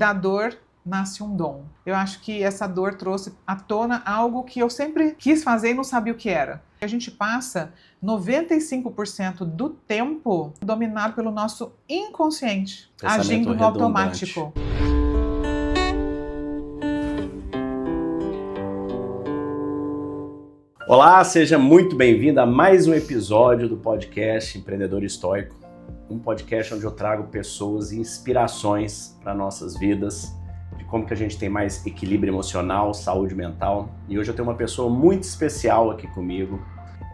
da dor nasce um dom. Eu acho que essa dor trouxe à tona algo que eu sempre quis fazer e não sabia o que era. A gente passa 95% do tempo dominado pelo nosso inconsciente, Pensamento agindo no automático. Olá, seja muito bem-vindo a mais um episódio do podcast Empreendedor Estoico. Um podcast onde eu trago pessoas e inspirações para nossas vidas, de como que a gente tem mais equilíbrio emocional, saúde mental. E hoje eu tenho uma pessoa muito especial aqui comigo.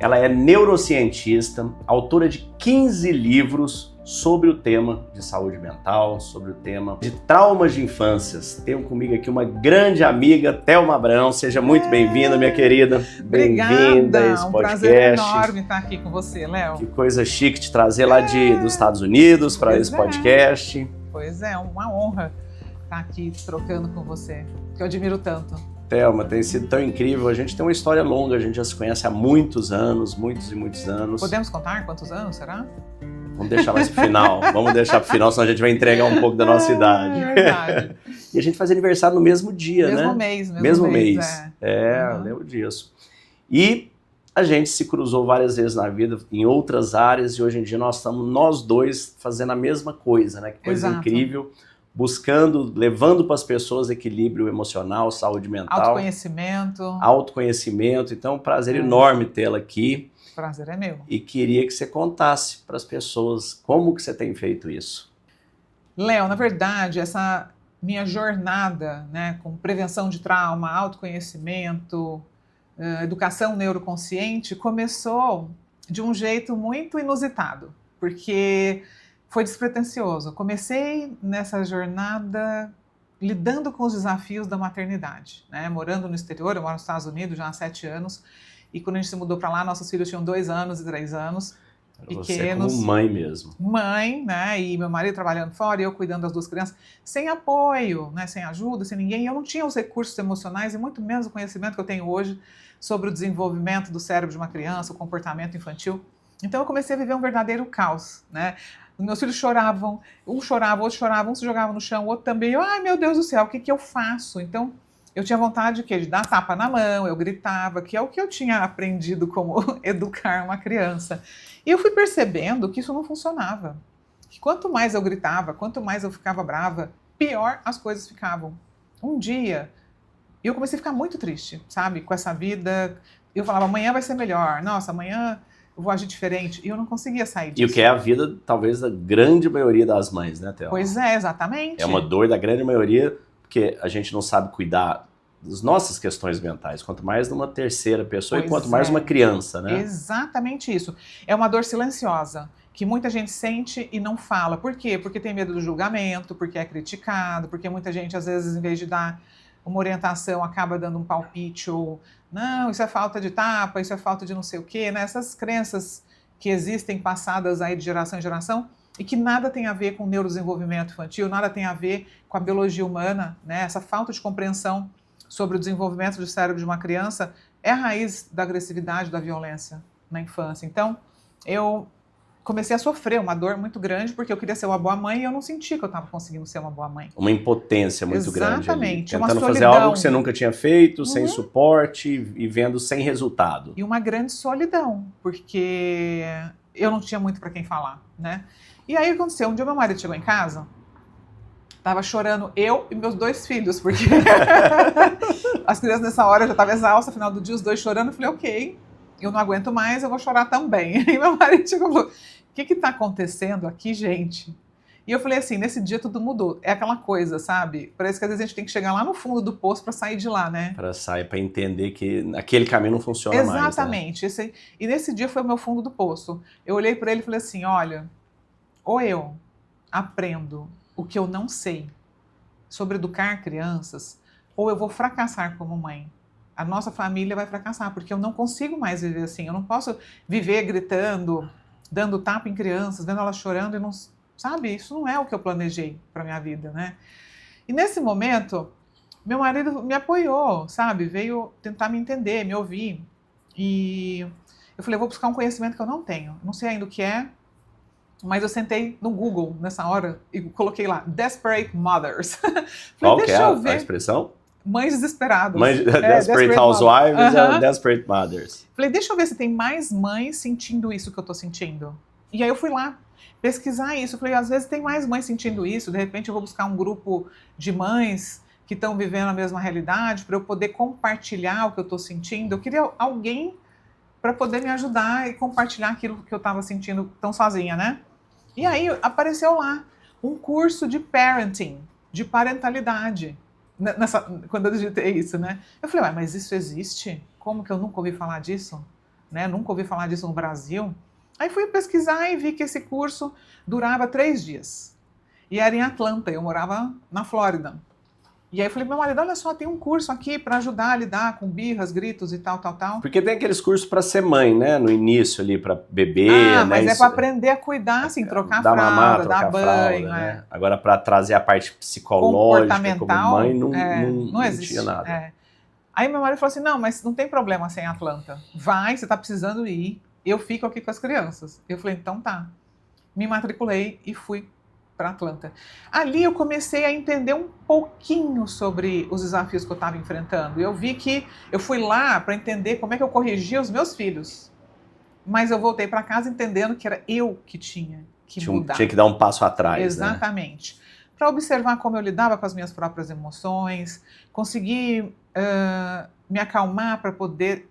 Ela é neurocientista, autora de 15 livros sobre o tema de saúde mental, sobre o tema de traumas de infâncias. Tenho comigo aqui uma grande amiga, Thelma Abrão. Seja muito bem-vinda, minha querida. Bem-vinda a esse podcast. Um prazer enorme estar aqui com você, Léo. Que coisa chique te trazer lá dos Estados Unidos para esse podcast. Pois é, uma honra estar aqui trocando com você, que eu admiro tanto. Thelma, tem sido tão incrível. A gente tem uma história longa, a gente já se conhece há muitos anos, muitos e muitos anos. Podemos contar quantos anos, será? Vamos deixar mais pro final. Vamos deixar pro final, senão a gente vai entregar um pouco da nossa idade. É verdade. E a gente faz aniversário no mesmo dia, mesmo né? Mesmo mês. Lembro disso. E a gente se cruzou várias vezes na vida, em outras áreas, e hoje em dia nós estamos, nós dois, fazendo a mesma coisa, né? Que coisa incrível. Buscando, levando para as pessoas equilíbrio emocional, saúde mental. Autoconhecimento. Então, um prazer enorme tê-la aqui. O prazer é meu. E queria que você contasse para as pessoas como que você tem feito isso. Léo, na verdade, essa minha jornada, né, com prevenção de trauma, autoconhecimento, educação neuroconsciente, começou de um jeito muito inusitado, porque foi despretensioso. Comecei nessa jornada lidando com os desafios da maternidade, né? Morando no exterior, eu moro nos Estados Unidos já há 7 anos, e quando a gente se mudou para lá, nossos filhos tinham 2 anos e 3 anos, pequenos. Você como mãe mesmo. Mãe, né? E meu marido trabalhando fora, e eu cuidando das 2 crianças, sem apoio, né? Sem ajuda, sem ninguém. E eu não tinha os recursos emocionais e muito menos o conhecimento que eu tenho hoje sobre o desenvolvimento do cérebro de uma criança, o comportamento infantil. Então eu comecei a viver um verdadeiro caos, né? Meus filhos choravam, um chorava, outro chorava, um se jogava no chão, o outro também. Eu, ai meu Deus do céu, o que eu faço? Então, eu tinha vontade de dar tapa na mão, eu gritava, que é o que eu tinha aprendido como educar uma criança. E eu fui percebendo que isso não funcionava. Que quanto mais eu gritava, quanto mais eu ficava brava, pior as coisas ficavam. Um dia, eu comecei a ficar muito triste, sabe? Com essa vida. Eu falava, amanhã vai ser melhor. Nossa, amanhã eu vou agir diferente. E eu não conseguia sair disso. E o que é a vida, talvez, da grande maioria das mães, né, Thelma? Pois é, exatamente. É uma dor da grande maioria, porque a gente não sabe cuidar das nossas questões mentais, quanto mais numa terceira pessoa e quanto mais uma criança, né? Exatamente isso. É uma dor silenciosa, que muita gente sente e não fala. Por quê? Porque tem medo do julgamento, porque é criticado, porque muita gente, às vezes, em vez de dar uma orientação, acaba dando um palpite ou não, isso é falta de tapa, isso é falta de não sei o quê, né? Essas crenças que existem passadas aí de geração em geração e que nada tem a ver com o neurodesenvolvimento infantil, nada tem a ver com a biologia humana, né? Essa falta de compreensão sobre o desenvolvimento do cérebro de uma criança é a raiz da agressividade, da violência na infância. Então, eu comecei a sofrer uma dor muito grande porque eu queria ser uma boa mãe e eu não sentia que eu estava conseguindo ser uma boa mãe. Uma impotência muito grande. Exatamente. Tentando fazer algo que você nunca tinha feito, sem suporte e vendo sem resultado. E uma grande solidão, porque eu não tinha muito para quem falar, né? E aí aconteceu, um dia meu marido chegou em casa, tava chorando eu e meus 2 filhos, porque as crianças nessa hora já estavam exaustas, final do dia os 2 chorando, eu falei, ok, eu não aguento mais, eu vou chorar também. Aí meu marido chegou e falou, o que está acontecendo aqui, gente? E eu falei assim, nesse dia tudo mudou. É aquela coisa, sabe? Parece que às vezes a gente tem que chegar lá no fundo do poço para sair de lá, né? Para sair, para entender que aquele caminho não funciona mais. Exatamente. Né? E nesse dia foi o meu fundo do poço. Eu olhei para ele e falei assim, olha, ou eu aprendo o que eu não sei sobre educar crianças, ou eu vou fracassar como mãe. A nossa família vai fracassar, porque eu não consigo mais viver assim. Eu não posso viver gritando, dando tapa em crianças, vendo elas chorando e não... Sabe? Isso não é o que eu planejei para minha vida, né? E nesse momento, meu marido me apoiou, sabe? Veio tentar me entender, me ouvir. E eu falei, eu vou buscar um conhecimento que eu não tenho. Não sei ainda o que é, Mas eu sentei no Google nessa hora e coloquei lá, Desperate Mothers. Falei, Qual que deixa é eu ver. a expressão? Mães desesperadas. Desperate Housewives é Desperate Mothers. Falei, deixa eu ver se tem mais mães sentindo isso que eu tô sentindo. E aí eu fui lá pesquisar isso. Falei, às vezes tem mais mães sentindo isso, de repente eu vou buscar um grupo de mães que estão vivendo a mesma realidade para eu poder compartilhar o que eu tô sentindo. Eu queria alguém para poder me ajudar e compartilhar aquilo que eu estava sentindo tão sozinha, né? E aí apareceu lá um curso de parenting, de parentalidade. Quando eu digitei isso, né? Eu falei, mas isso existe? Como que eu nunca ouvi falar disso? Né? Nunca ouvi falar disso no Brasil. Aí fui pesquisar e vi que esse curso durava 3 dias. E era em Atlanta, eu morava na Flórida. E aí eu falei, meu marido, olha só, tem um curso aqui para ajudar a lidar com birras, gritos e tal. Porque tem aqueles cursos para ser mãe, né? No início ali, para bebê, né? Mas é para aprender a cuidar, assim, trocar fralda, mamar, dar banho. Fralda, né? Agora, para trazer a parte psicológica como mãe, não existe. tinha nada. Aí meu marido falou assim, não, mas não tem problema ser em Atlanta. Vai, você está precisando ir, eu fico aqui com as crianças. Eu falei, então tá. Me matriculei e fui para Atlanta. Ali eu comecei a entender um pouquinho sobre os desafios que eu estava enfrentando. Eu vi que eu fui lá para entender como é que eu corrigia os meus filhos. Mas eu voltei para casa entendendo que era eu que tinha que mudar. Tinha que dar um passo atrás. Exatamente. Né? Para observar como eu lidava com as minhas próprias emoções, conseguir me acalmar para poder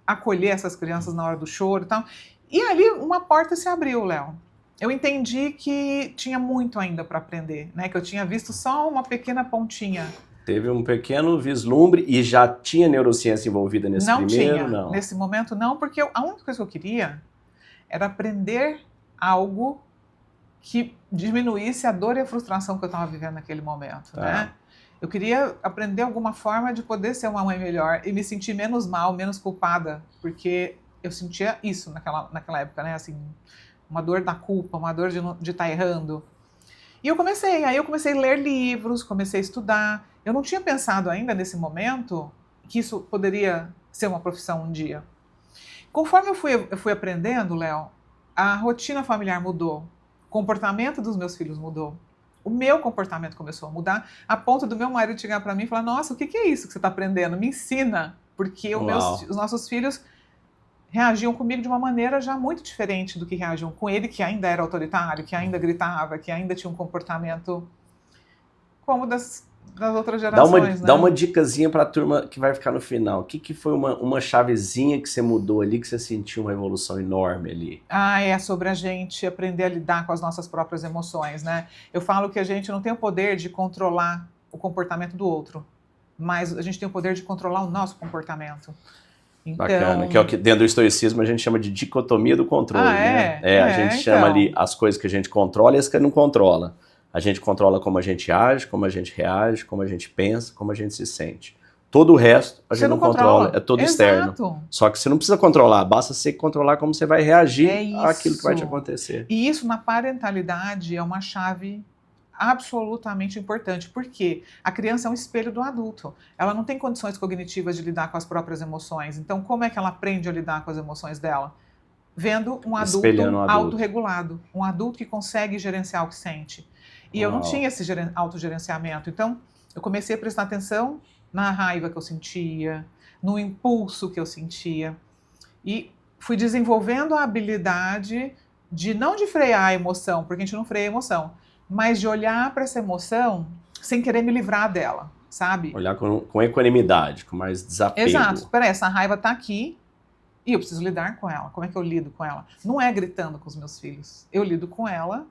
acolher essas crianças na hora do choro e tal. E ali uma porta se abriu, Léo. Eu entendi que tinha muito ainda para aprender, né? Que eu tinha visto só uma pequena pontinha. Teve um pequeno vislumbre e já tinha neurociência envolvida nesse primeiro? Não, nesse momento não, porque a única coisa que eu queria era aprender algo que diminuísse a dor e a frustração que eu estava vivendo naquele momento, né? Eu queria aprender alguma forma de poder ser uma mãe melhor e me sentir menos mal, menos culpada, porque eu sentia isso naquela época, né? Assim, uma dor da culpa, uma dor de estar errando. E eu comecei a ler livros, comecei a estudar. Eu não tinha pensado ainda nesse momento que isso poderia ser uma profissão um dia. Conforme eu fui aprendendo, Léo, a rotina familiar mudou, o comportamento dos meus filhos mudou, o meu comportamento começou a mudar, a ponto do meu marido chegar para mim e falar, nossa, o que é isso que você está aprendendo? Me ensina, porque os nossos filhos reagiam comigo de uma maneira já muito diferente do que reagiam com ele, que ainda era autoritário, que ainda gritava, que ainda tinha um comportamento como das outras gerações. Dá uma dicasinha para a turma que vai ficar no final. O que foi uma chavezinha que você mudou ali, que você sentiu uma evolução enorme ali? É sobre a gente aprender a lidar com as nossas próprias emoções, né? Eu falo que a gente não tem o poder de controlar o comportamento do outro, mas a gente tem o poder de controlar o nosso comportamento. Então... Bacana, que é o que dentro do estoicismo a gente chama de dicotomia do controle, né? A gente chama ali as coisas que a gente controla e as que não controla. A gente controla como a gente age, como a gente reage, como a gente pensa, como a gente se sente. Todo o resto a gente não controla, é todo externo. Só que você não precisa controlar, basta você controlar como você vai reagir àquilo que vai te acontecer. E isso na parentalidade é uma chave absolutamente importante, porque a criança é um espelho do adulto. Ela não tem condições cognitivas de lidar com as próprias emoções. Então, como é que ela aprende a lidar com as emoções dela? Vendo um adulto autorregulado, um adulto que consegue gerenciar o que sente. E eu não tinha esse autogerenciamento. Então, eu comecei a prestar atenção na raiva que eu sentia, no impulso que eu sentia. E fui desenvolvendo a habilidade não de frear a emoção, porque a gente não freia a emoção, mas de olhar para essa emoção sem querer me livrar dela, sabe? Olhar com equanimidade, com mais desapego. Exato. Peraí, essa raiva está aqui e eu preciso lidar com ela. Como é que eu lido com ela? Não é gritando com os meus filhos. Eu lido com ela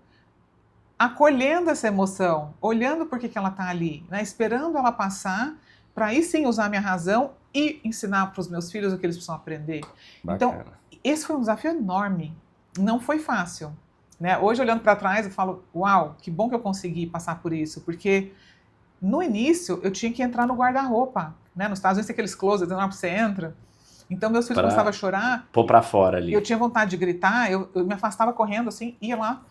acolhendo essa emoção, olhando por que ela está ali, né? Esperando ela passar para aí sim usar a minha razão e ensinar para os meus filhos o que eles precisam aprender. Bacana. Então, esse foi um desafio enorme. Não foi fácil. Né? Hoje, olhando para trás, eu falo, uau, que bom que eu consegui passar por isso, porque no início eu tinha que entrar no guarda-roupa, né? Nos Estados Unidos tem aqueles closets, não é que você entra. Então meus filhos começavam a chorar. Pôr para fora ali. Eu tinha vontade de gritar, eu me afastava correndo assim, ia lá,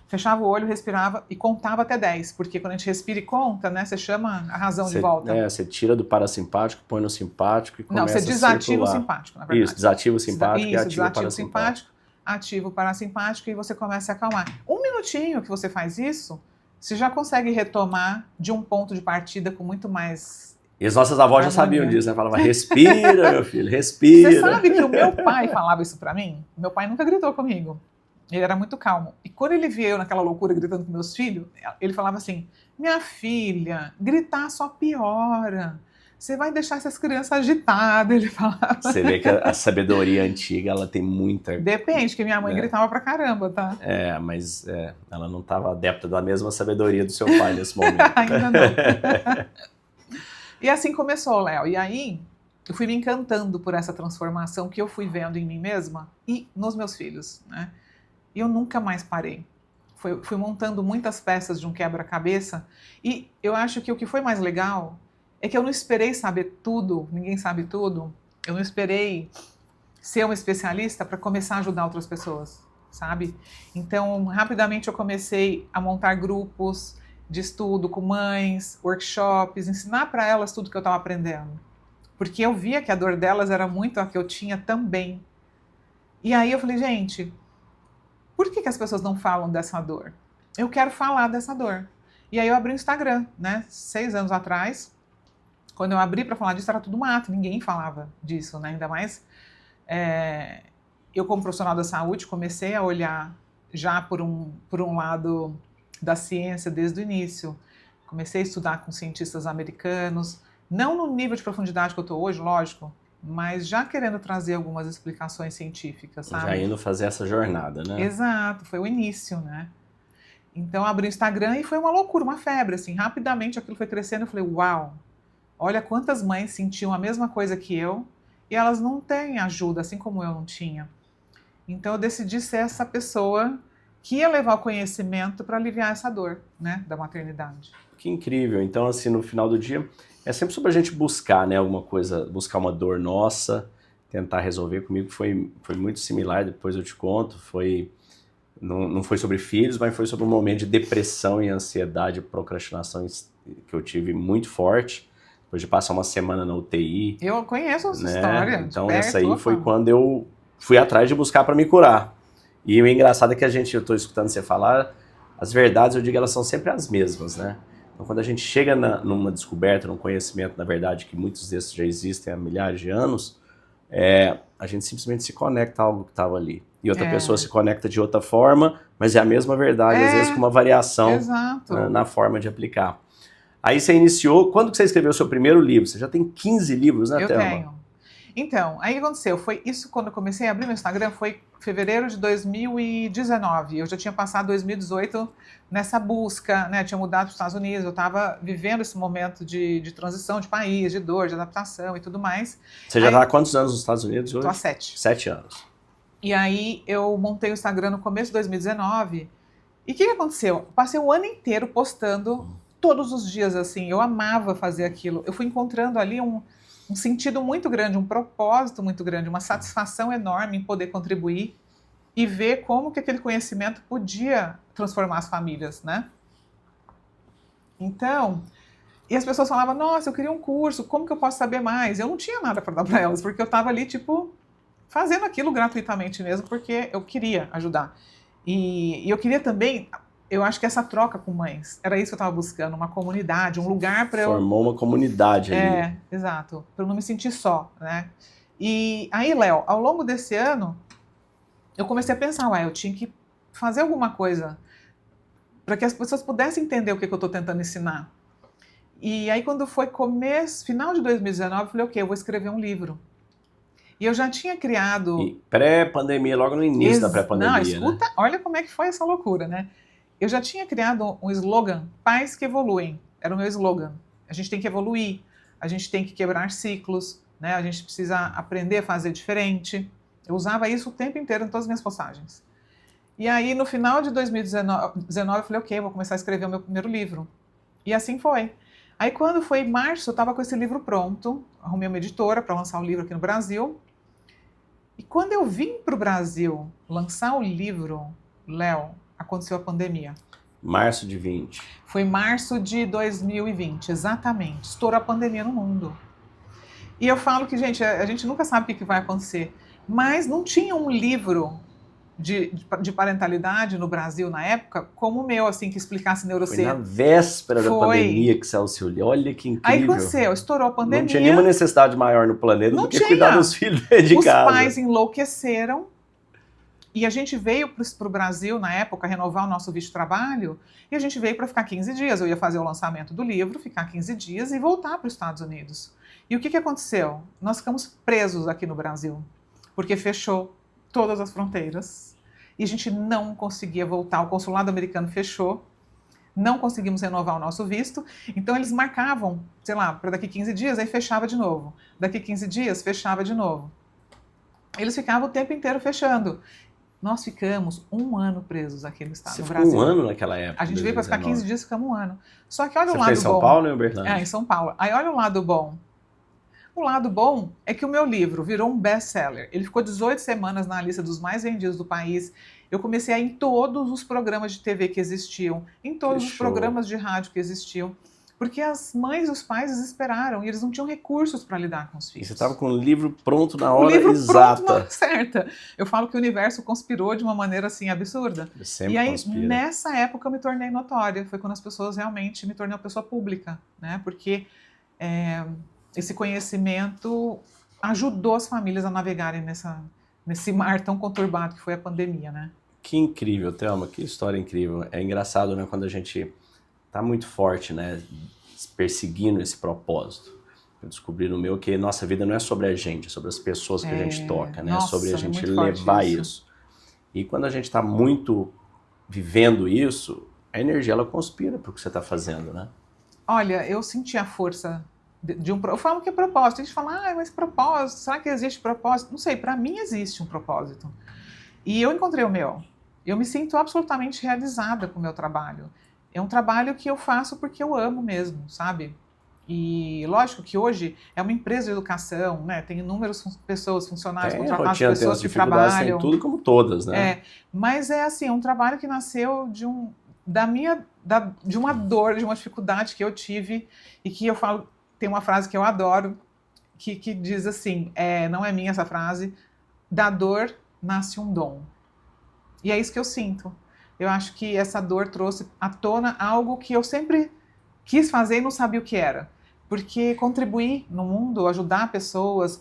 fechava o olho, respirava e contava até 10, porque quando a gente respira e conta, né, você chama a razão de volta. Você tira do parasimpático, põe no simpático e começa a circular. Não, você desativa o simpático, na verdade. Isso, desativa o simpático e ativa o desativa o parasimpático. ativa o parasimpático e você começa a acalmar. Um minutinho que você faz isso, você já consegue retomar de um ponto de partida com muito mais... E as nossas avós já sabiam disso, né? Falava, respira, meu filho, respira. Você sabe que o meu pai falava isso pra mim? Meu pai nunca gritou comigo. Ele era muito calmo. E quando ele via eu naquela loucura gritando com meus filhos, ele falava assim, minha filha, gritar só piora. Você vai deixar essas crianças agitadas, ele falava. Você vê que a sabedoria antiga, ela tem muita... Depende, que minha mãe gritava pra caramba, tá? Mas ela não estava adepta da mesma sabedoria do seu pai nesse momento. Ainda não. E assim começou, Léo. E aí, eu fui me encantando por essa transformação que eu fui vendo em mim mesma e nos meus filhos, né? E eu nunca mais parei. Fui montando muitas peças de um quebra-cabeça e eu acho que o que foi mais legal é que eu não esperei saber tudo, ninguém sabe tudo. Eu não esperei ser uma especialista para começar a ajudar outras pessoas, sabe? Então, rapidamente eu comecei a montar grupos de estudo com mães, workshops, ensinar para elas tudo que eu estava aprendendo. Porque eu via que a dor delas era muito a que eu tinha também. E aí eu falei, gente, por que as pessoas não falam dessa dor? Eu quero falar dessa dor. E aí eu abri o Instagram, né? 6 anos atrás, quando eu abri para falar disso, era tudo mato, ninguém falava disso, né? Ainda mais eu, como profissional da saúde, comecei a olhar já por um lado da ciência desde o início. Comecei a estudar com cientistas americanos, não no nível de profundidade que eu estou hoje, lógico, mas já querendo trazer algumas explicações científicas, sabe? Já indo fazer essa jornada, né? Exato, foi o início, né? Então, abri o Instagram e foi uma loucura, uma febre, assim, rapidamente aquilo foi crescendo, eu falei, uau, olha quantas mães sentiam a mesma coisa que eu e elas não têm ajuda, assim como eu não tinha. Então, eu decidi ser essa pessoa que ia levar o conhecimento para aliviar essa dor, né, da maternidade. Que incrível. Então, assim, no final do dia, é sempre sobre a gente buscar, né, alguma coisa, buscar uma dor nossa, tentar resolver. Comigo foi muito similar, depois eu te conto, não foi sobre filhos, mas foi sobre um momento de depressão e ansiedade, procrastinação que eu tive muito forte, depois de passar uma semana na UTI. Eu conheço essa né? história. Então, essa aí foi quando eu fui atrás de buscar para me curar. E o engraçado é que eu estou escutando você falar, as verdades, eu digo, elas são sempre as mesmas, né? Então, quando a gente chega numa descoberta, num conhecimento, na verdade, que muitos desses já existem há milhares de anos, a gente simplesmente se conecta a algo que estava ali. E outra pessoa se conecta de outra forma, mas é a mesma verdade, às vezes com uma variação na forma de aplicar. Aí você iniciou, quando que você escreveu o seu primeiro livro? Você já tem 15 livros, né, Thelma? Eu tenho. Então, aí o que aconteceu? Foi isso quando eu comecei a abrir meu Instagram, foi fevereiro de 2019. Eu já tinha passado 2018 nessa busca, né? Eu tinha mudado para os Estados Unidos, eu estava vivendo esse momento de transição de país, de dor, de adaptação e tudo mais. Você já está há quantos anos nos Estados Unidos hoje? Estou há 7. 7 anos. E aí eu montei o Instagram no começo de 2019. E o que aconteceu? Eu passei o ano inteiro postando todos os dias, assim. Eu amava fazer aquilo. Eu fui encontrando ali um sentido muito grande, um propósito muito grande, uma satisfação enorme em poder contribuir e ver como que aquele conhecimento podia transformar as famílias, né? Então, e as pessoas falavam, nossa, eu queria um curso, como que eu posso saber mais? Eu não tinha nada para dar para elas, porque eu estava ali, tipo, fazendo aquilo gratuitamente mesmo, porque eu queria ajudar. E eu queria também... Eu acho que essa troca com mães, era isso que eu estava buscando, uma comunidade, um lugar para eu... Formou uma comunidade ali. Exato, para eu não me sentir só, né? E aí, Léo, ao longo desse ano, eu comecei a pensar, eu tinha que fazer alguma coisa para que as pessoas pudessem entender o que eu estou tentando ensinar. E aí, quando foi final de 2019, eu falei, ok, eu vou escrever um livro. E eu já tinha criado... E pré-pandemia, logo no início da pré-pandemia, Não, escuta, né? Olha como é que foi essa loucura, né? Eu já tinha criado um slogan, pais que evoluem, era o meu slogan. A gente tem que evoluir, a gente tem que quebrar ciclos, né? A gente precisa aprender a fazer diferente. Eu usava isso o tempo inteiro em todas as minhas postagens. E aí, no final de 2019, eu falei, ok, vou começar a escrever o meu primeiro livro. E assim foi. Aí, quando foi em março, eu estava com esse livro pronto, arrumei uma editora para lançar o livro aqui no Brasil. E quando eu vim para o Brasil lançar o livro, Léo, aconteceu a pandemia. Março de 20. Foi março de 2020, exatamente. Estourou a pandemia no mundo. E eu falo que, gente, a gente nunca sabe o que vai acontecer. Mas não tinha um livro de parentalidade no Brasil na época, como o meu, assim, que explicasse neurociência. Foi na véspera da pandemia que saiu o seu livro. Olha que incrível. Aí aconteceu, estourou a pandemia. Não tinha nenhuma necessidade maior no planeta do que cuidar dos filhos de Os casa. Os pais enlouqueceram e a gente veio para o Brasil, na época, renovar o nosso visto de trabalho e a gente veio para ficar 15 dias. Eu ia fazer o lançamento do livro, ficar 15 dias e voltar para os Estados Unidos. E o que aconteceu? Nós ficamos presos aqui no Brasil, porque fechou todas as fronteiras e a gente não conseguia voltar. O consulado americano fechou, não conseguimos renovar o nosso visto, então eles marcavam, sei lá, para daqui 15 dias, aí fechava de novo. Daqui 15 dias, fechava de novo. Eles ficavam o tempo inteiro fechando. Nós ficamos 1 ano presos aqui no Brasil. Você ficou 1 ano naquela época? A gente veio para ficar 15 dias, ficamos 1 ano. Só que olha Você o lado bom. foi em São Paulo ou em Uberlândia? Em São Paulo. Aí olha o lado bom. O lado bom é que o meu livro virou um best-seller. Ele ficou 18 semanas na lista dos mais vendidos do país. Eu comecei a ir em todos os programas de TV que existiam, em todos os programas de rádio que existiam, porque as mães e os pais desesperaram e eles não tinham recursos para lidar com os filhos. E você estava com o livro pronto na hora exata. O livro pronto na hora certa. Eu falo que o universo conspirou de uma maneira assim absurda. Ele sempre e aí, conspira. Nessa época, eu me tornei notória. Foi quando as pessoas realmente me tornei uma pessoa pública, né? Porque esse conhecimento ajudou as famílias a navegarem nesse mar tão conturbado que foi a pandemia, né? Que incrível, Thelma, que história incrível. É engraçado, né, quando a gente tá muito forte, né, perseguindo esse propósito. Eu descobri no meu que nossa vida não é sobre a gente, é sobre as pessoas que a gente toca, né? Nossa, é sobre a gente levar isso. E quando a gente está muito vivendo isso, a energia ela conspira para o que você está fazendo, né? Olha, eu senti a força eu falo que é propósito. A gente fala, mas propósito, será que existe propósito? Não sei, para mim existe um propósito. E eu encontrei o meu. Eu me sinto absolutamente realizada com o meu trabalho. É um trabalho que eu faço porque eu amo mesmo, sabe? E lógico que hoje é uma empresa de educação, né? Tem inúmeras pessoas, funcionários, contratados, pessoas que trabalham. Tem tudo como todas, né? Mas é assim, um trabalho que nasceu de uma dor, de uma dificuldade que eu tive e que eu falo. Tem uma frase que eu adoro, que diz assim, não é minha essa frase, da dor nasce um dom. E é isso que eu sinto. Eu acho que essa dor trouxe à tona algo que eu sempre quis fazer e não sabia o que era. Porque contribuir no mundo, ajudar pessoas,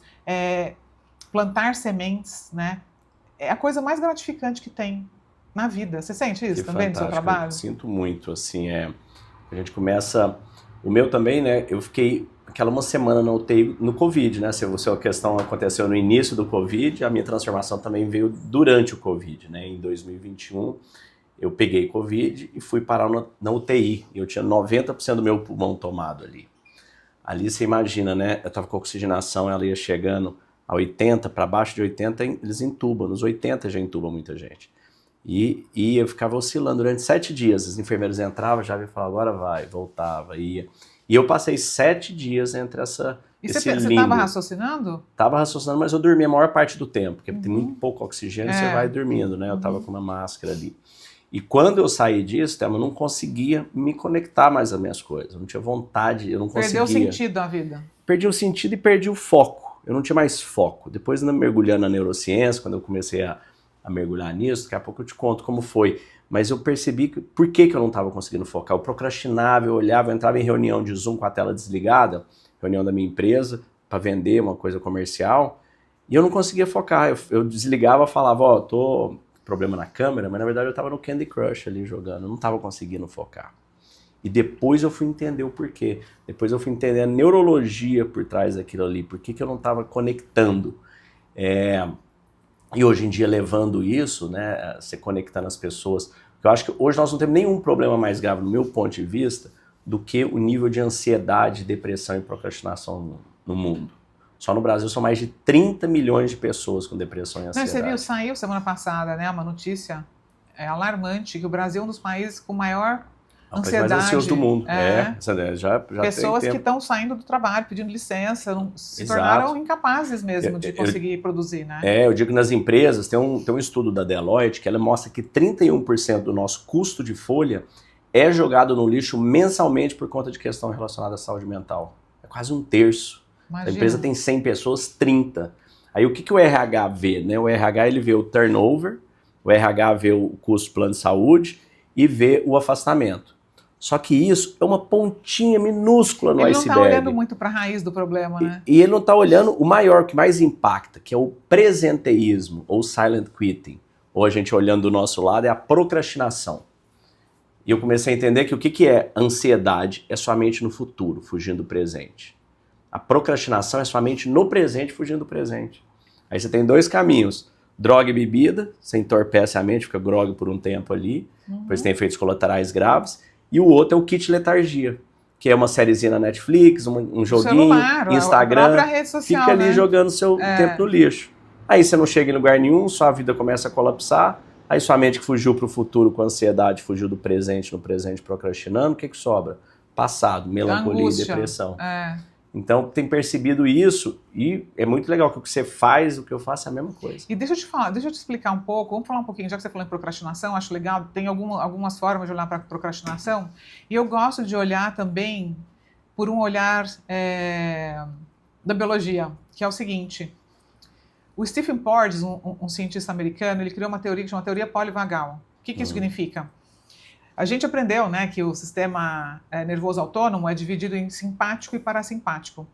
plantar sementes, né, é a coisa mais gratificante que tem na vida. Você sente isso também no seu trabalho? Eu sinto muito, assim, a gente começa... O meu também, né, eu fiquei aquela 1 semana na UTI no Covid, né, se a questão aconteceu no início do Covid, a minha transformação também veio durante o Covid, né, em 2021 eu peguei Covid e fui parar na UTI, eu tinha 90% do meu pulmão tomado ali. Ali você imagina, né, eu tava com oxigenação, ela ia chegando a 80, para baixo de 80 eles entubam, nos 80 já entuba muita gente. E eu ficava oscilando durante 7 dias. Os enfermeiros entravam, já ia falar, agora vai, voltava, ia. E eu passei 7 dias entre esse limbo. E você estava raciocinando? Estava raciocinando, mas eu dormia a maior parte do tempo, porque tem muito pouco oxigênio, você vai dormindo, né? Eu estava com uma máscara ali. E quando eu saí disso, eu não conseguia me conectar mais às minhas coisas. Eu não tinha vontade, eu não conseguia. Perdeu o sentido da vida. Perdi o sentido e perdi o foco. Eu não tinha mais foco. Depois, mergulhando na neurociência, quando eu comecei a mergulhar nisso, daqui a pouco eu te conto como foi. Mas eu percebi por que eu não estava conseguindo focar. Eu procrastinava, eu olhava, eu entrava em reunião de Zoom com a tela desligada, reunião da minha empresa, para vender uma coisa comercial, e eu não conseguia focar. Eu desligava, falava, tô com problema na câmera, mas na verdade eu estava no Candy Crush ali jogando, eu não estava conseguindo focar. E depois eu fui entender o porquê. Depois eu fui entender a neurologia por trás daquilo ali, por que eu não estava conectando. E hoje em dia, levando isso, né, se conectando as pessoas, eu acho que hoje nós não temos nenhum problema mais grave, no meu ponto de vista, do que o nível de ansiedade, depressão e procrastinação no mundo. Só no Brasil são mais de 30 milhões de pessoas com depressão e ansiedade. Você viu, saiu semana passada, né, uma notícia alarmante, que o Brasil é um dos países com maior ansiedade. Mais ansioso do mundo. Já pessoas que estão saindo do trabalho, pedindo licença, se tornaram incapazes mesmo de conseguir produzir, né? Eu digo que nas empresas, tem um estudo da Deloitte que ela mostra que 31% do nosso custo de folha é jogado no lixo mensalmente por conta de questão relacionada à saúde mental. É quase 1/3. Imagina. A empresa tem 100 pessoas, 30. Aí o que o RH vê? Né? O RH ele vê o turnover, O RH vê o custo do plano de saúde e vê o afastamento. Só que isso é uma pontinha minúscula no iceberg. Ele não está olhando muito para a raiz do problema, né? E ele não está olhando o maior, que mais impacta, que é o presenteísmo, ou silent quitting. Ou a gente olhando do nosso lado, é a procrastinação. E eu comecei a entender que o que é ansiedade é somente no futuro, fugindo do presente. A procrastinação é somente no presente, fugindo do presente. Aí você tem dois caminhos. Droga e bebida, você entorpece a mente, fica grogue por um tempo ali, depois tem efeitos colaterais graves. E o outro é o kit letargia, que é uma sériezinha na Netflix, um joguinho, celular, Instagram, a rede social, fica ali né? jogando seu tempo no lixo. Aí você não chega em lugar nenhum, sua vida começa a colapsar, aí sua mente que fugiu para o futuro com ansiedade, fugiu do presente, no presente procrastinando, o que sobra? Passado, melancolia Angústia. e depressão. É. Então, tem percebido isso e é muito legal que o que você faz, o que eu faço é a mesma coisa. E deixa eu te explicar um pouco, vamos falar um pouquinho, já que você falou em procrastinação, acho legal, tem algumas formas de olhar para a procrastinação, e eu gosto de olhar também por um olhar da biologia, que é o seguinte, o Stephen Porges, um cientista americano, ele criou uma teoria que chama teoria polivagal. O que isso significa? A gente aprendeu, né, que o sistema nervoso autônomo é dividido em simpático e parasimpático.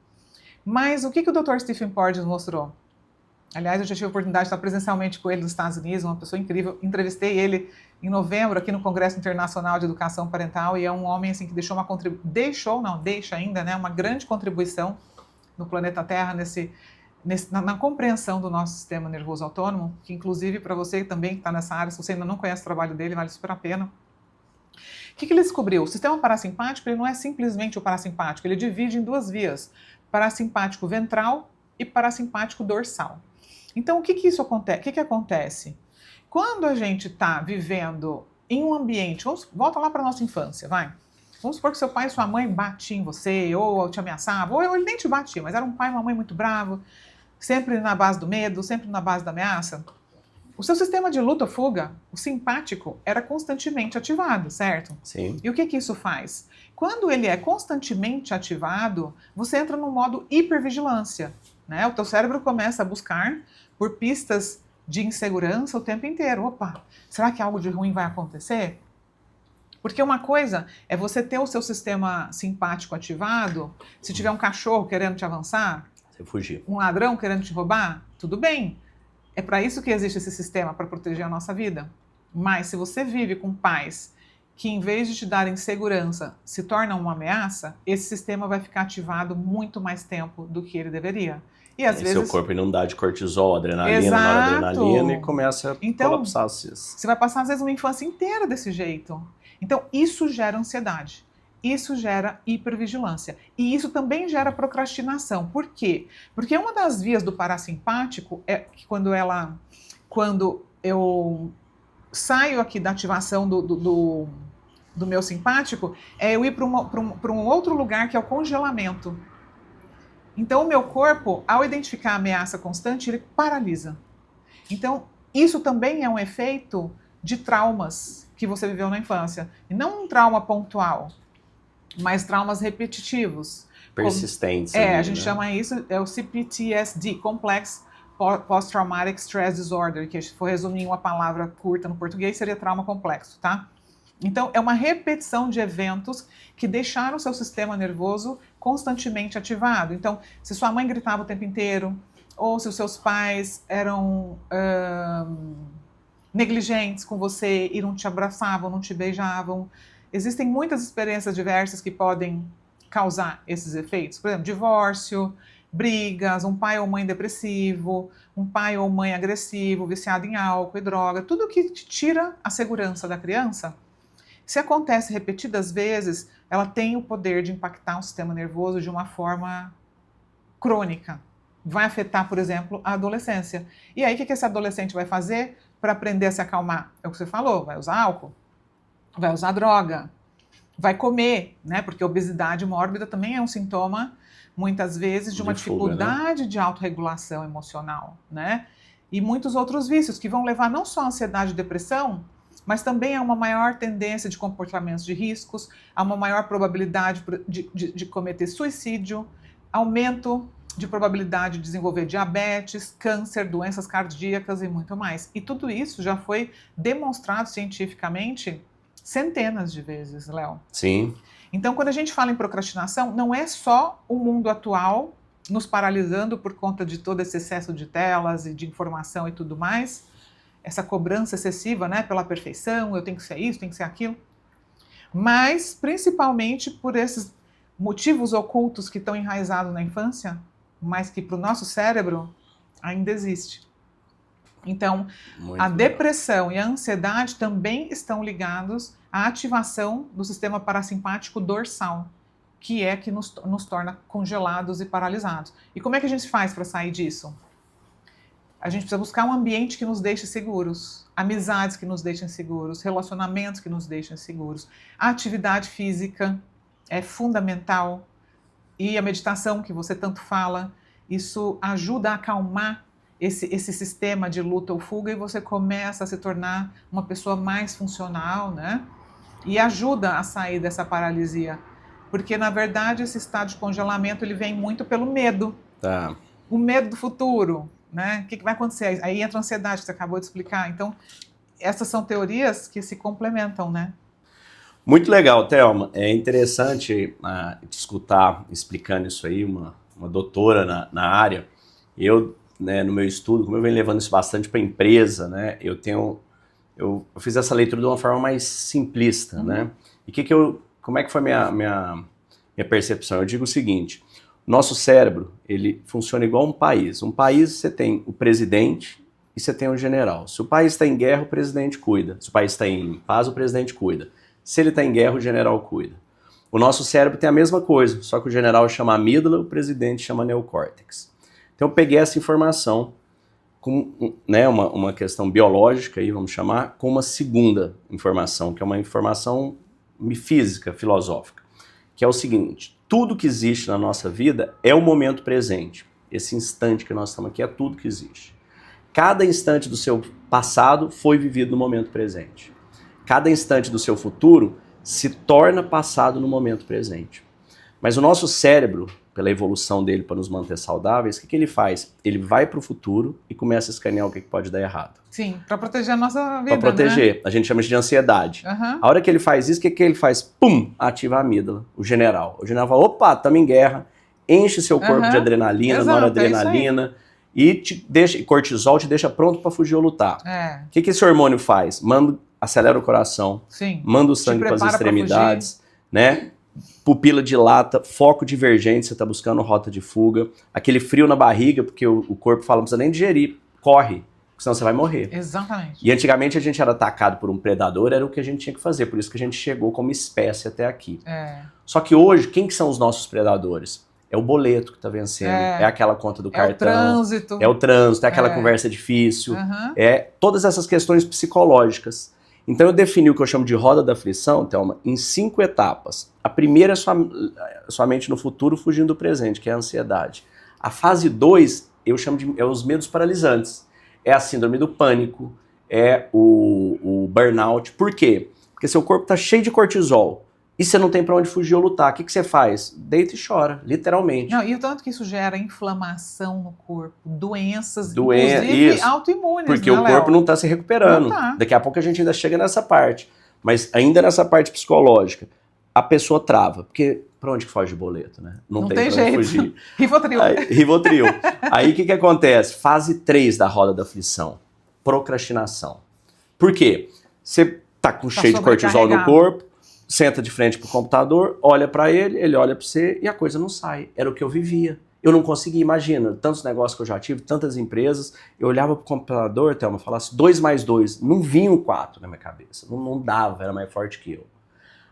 Mas o que o Dr. Stephen Porges mostrou? Aliás, eu já tive a oportunidade de estar presencialmente com ele nos Estados Unidos, uma pessoa incrível. Entrevistei ele em novembro aqui no Congresso Internacional de Educação Parental e é um homem assim que deixou deixa ainda, né, uma grande contribuição no planeta Terra na compreensão do nosso sistema nervoso autônomo, que inclusive para você também que está nessa área, se você ainda não conhece o trabalho dele, vale super a pena. O que ele descobriu? O sistema parasimpático ele não é simplesmente o parasimpático, ele divide em duas vias, parasimpático ventral e parasimpático dorsal. Então, o que acontece? Quando a gente está vivendo em um ambiente, volta lá para a nossa infância, vai. Vamos supor que seu pai e sua mãe batiam em você, ou te ameaçavam, ou ele nem te batia, mas era um pai e uma mãe muito bravo, sempre na base do medo, sempre na base da ameaça. O seu sistema de luta ou fuga, o simpático, era constantemente ativado, certo? Sim. E o que isso faz? Quando ele é constantemente ativado, você entra no modo hipervigilância, né? O teu cérebro começa a buscar por pistas de insegurança o tempo inteiro. Opa, será que algo de ruim vai acontecer? Porque uma coisa é você ter o seu sistema simpático ativado, se tiver um cachorro querendo te avançar, você fugir. Um ladrão querendo te roubar, tudo bem. É para isso que existe esse sistema, para proteger a nossa vida. Mas se você vive com pais que, em vez de te darem segurança, se tornam uma ameaça, esse sistema vai ficar ativado muito mais tempo do que ele deveria. E às vezes... seu corpo inundar de cortisol, adrenalina, Exato. noradrenalina e começa a colapsar. Você vai passar, às vezes, uma infância inteira desse jeito. Então, isso gera ansiedade. Isso gera hipervigilância. E isso também gera procrastinação. Por quê? Porque uma das vias do parasimpático é que quando eu saio aqui da ativação do meu simpático, é eu ir para um outro lugar que é o congelamento. Então, o meu corpo, ao identificar a ameaça constante, ele paralisa. Então, isso também é um efeito de traumas que você viveu na infância. E não um trauma pontual, mas traumas repetitivos. Persistentes. A gente chama isso, é o CPTSD, Complex Post-Traumatic Stress Disorder, que se for resumir em uma palavra curta no português, seria trauma complexo, tá? Então, é uma repetição de eventos que deixaram o seu sistema nervoso constantemente ativado. Então, se sua mãe gritava o tempo inteiro, ou se os seus pais eram negligentes com você e não te abraçavam, não te beijavam, existem muitas experiências diversas que podem causar esses efeitos. Por exemplo, divórcio, brigas, um pai ou mãe depressivo, um pai ou mãe agressivo, viciado em álcool e droga, tudo que te tira a segurança da criança. Se acontece repetidas vezes, ela tem o poder de impactar o sistema nervoso de uma forma crônica. Vai afetar, por exemplo, a adolescência. E aí, o que esse adolescente vai fazer para aprender a se acalmar? É o que você falou, vai usar álcool, vai usar droga, vai comer, né? Porque a obesidade mórbida também é um sintoma, muitas vezes, de uma dificuldade de autorregulação emocional, né? E muitos outros vícios que vão levar não só a ansiedade e depressão, mas também a uma maior tendência de comportamentos de riscos, a uma maior probabilidade de cometer suicídio, aumento de probabilidade de desenvolver diabetes, câncer, doenças cardíacas e muito mais. E tudo isso já foi demonstrado cientificamente centenas de vezes, Léo. Sim. Então, quando a gente fala em procrastinação, não é só o mundo atual nos paralisando por conta de todo esse excesso de telas e de informação e tudo mais, essa cobrança excessiva, né, pela perfeição, eu tenho que ser isso, tenho que ser aquilo, mas principalmente por esses motivos ocultos que estão enraizados na infância, mas que para o nosso cérebro ainda existe. Então, a depressão e a ansiedade também estão ligados à ativação do sistema parasimpático dorsal, que é que nos torna congelados e paralisados. E como é que a gente faz para sair disso? A gente precisa buscar um ambiente que nos deixe seguros, amizades que nos deixem seguros, relacionamentos que nos deixem seguros. A atividade física é fundamental e a meditação que você tanto fala, isso ajuda a acalmar esse sistema de luta ou fuga e você começa a se tornar uma pessoa mais funcional, né? E ajuda a sair dessa paralisia. Porque, na verdade, esse estado de congelamento ele vem muito pelo medo. Tá. O medo do futuro, né? O que vai acontecer? Aí entra a ansiedade, que você acabou de explicar. Então, essas são teorias que se complementam, né? Muito legal, Thelma. É interessante te escutar explicando isso aí, uma doutora na área. Eu, né, no meu estudo, como eu venho levando isso bastante para a empresa, né, eu fiz essa leitura de uma forma mais simplista, né? E como é que foi minha percepção? Eu digo o seguinte: nosso cérebro, ele funciona igual um país. Um país, você tem o presidente e você tem o general. Se o país está em guerra, o presidente cuida. Se o país está em paz, o presidente cuida. Se ele está em guerra, o general cuida. O nosso cérebro tem a mesma coisa, só que o general chama amígdala, o presidente chama neocórtex. Então eu peguei essa informação com, né, uma questão biológica, aí, vamos chamar, com uma segunda informação, que é uma informação física, filosófica, que é o seguinte: tudo que existe na nossa vida é o momento presente. Esse instante que nós estamos aqui é tudo que existe. Cada instante do seu passado foi vivido no momento presente. Cada instante do seu futuro se torna passado no momento presente. Mas o nosso cérebro, pela evolução dele para nos manter saudáveis, o que ele faz? Ele vai para o futuro e começa a escanear o que pode dar errado. Sim, para proteger a nossa vida, para proteger. Né? A gente chama isso de ansiedade. A hora que ele faz isso, o que ele faz? Pum! Ativa a amígdala, o general. O general fala: opa, estamos em guerra, enche seu corpo de adrenalina, noradrenalina, e cortisol te deixa pronto para fugir ou lutar. O que esse hormônio faz? Acelera o coração, manda o sangue para as extremidades, né? Pupila dilata, foco divergente, você está buscando rota de fuga, aquele frio na barriga, porque o corpo fala: não precisa nem digerir, corre, senão você vai morrer. Exatamente. E antigamente a gente era atacado por um predador, era o que a gente tinha que fazer, por isso que a gente chegou como espécie até aqui. Só que hoje, quem que são os nossos predadores? É o boleto que está vencendo, é aquela conta do cartão, é o trânsito, é aquela conversa difícil, é todas essas questões psicológicas. Então eu defini o que eu chamo de roda da aflição, Thelma, em 5 etapas. A primeira é sua mente no futuro fugindo do presente, que é a ansiedade. A fase 2, eu chamo de os medos paralisantes. É a síndrome do pânico, é o burnout. Por quê? Porque seu corpo está cheio de cortisol e você não tem para onde fugir ou lutar. O que você faz? Deita e chora, literalmente. Não, e o tanto que isso gera inflamação no corpo, doenças, inclusive autoimunes. Porque o corpo não está se recuperando. Daqui a pouco a gente ainda chega nessa parte. Mas ainda nessa parte psicológica, a pessoa trava. Porque para onde que foge o boleto, né? Não tem para onde fugir. Rivotril. Aí o que acontece? Fase 3 da roda da aflição. Procrastinação. Por quê? Você tá cheio de cortisol no corpo, senta de frente pro computador, olha para ele olha para você e a coisa não sai. Era o que eu vivia. Eu não conseguia, imagina, tantos negócios que eu já tive, tantas empresas, eu olhava pro computador, Thelma, falasse 2 mais 2, não vinha um 4 na minha cabeça, não dava, era mais forte que eu.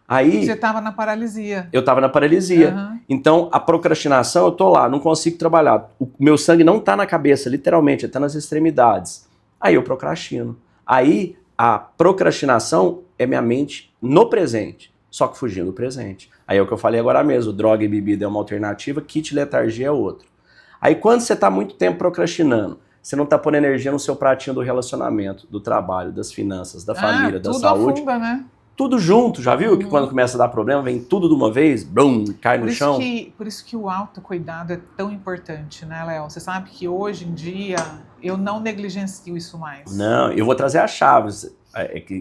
Aí, você estava na paralisia. Eu estava na paralisia. Então, a procrastinação, eu tô lá, não consigo trabalhar. O meu sangue não tá na cabeça, literalmente, tá nas extremidades. Aí eu procrastino. Aí, a procrastinação é minha mente no presente, só que fugindo do presente. Aí é o que eu falei agora mesmo, droga e bebida é uma alternativa, kit letargia é outro. Aí quando você está muito tempo procrastinando, você não está pondo energia no seu pratinho do relacionamento, do trabalho, das finanças, da família, da saúde. Tudo afunda, né? tudo junto, já viu? Que quando começa a dar problema, vem tudo de uma vez, brum, cai no chão. Por isso que o autocuidado é tão importante, né, Léo? Você sabe que hoje em dia eu não negligencio isso mais. Não, eu vou trazer as chaves,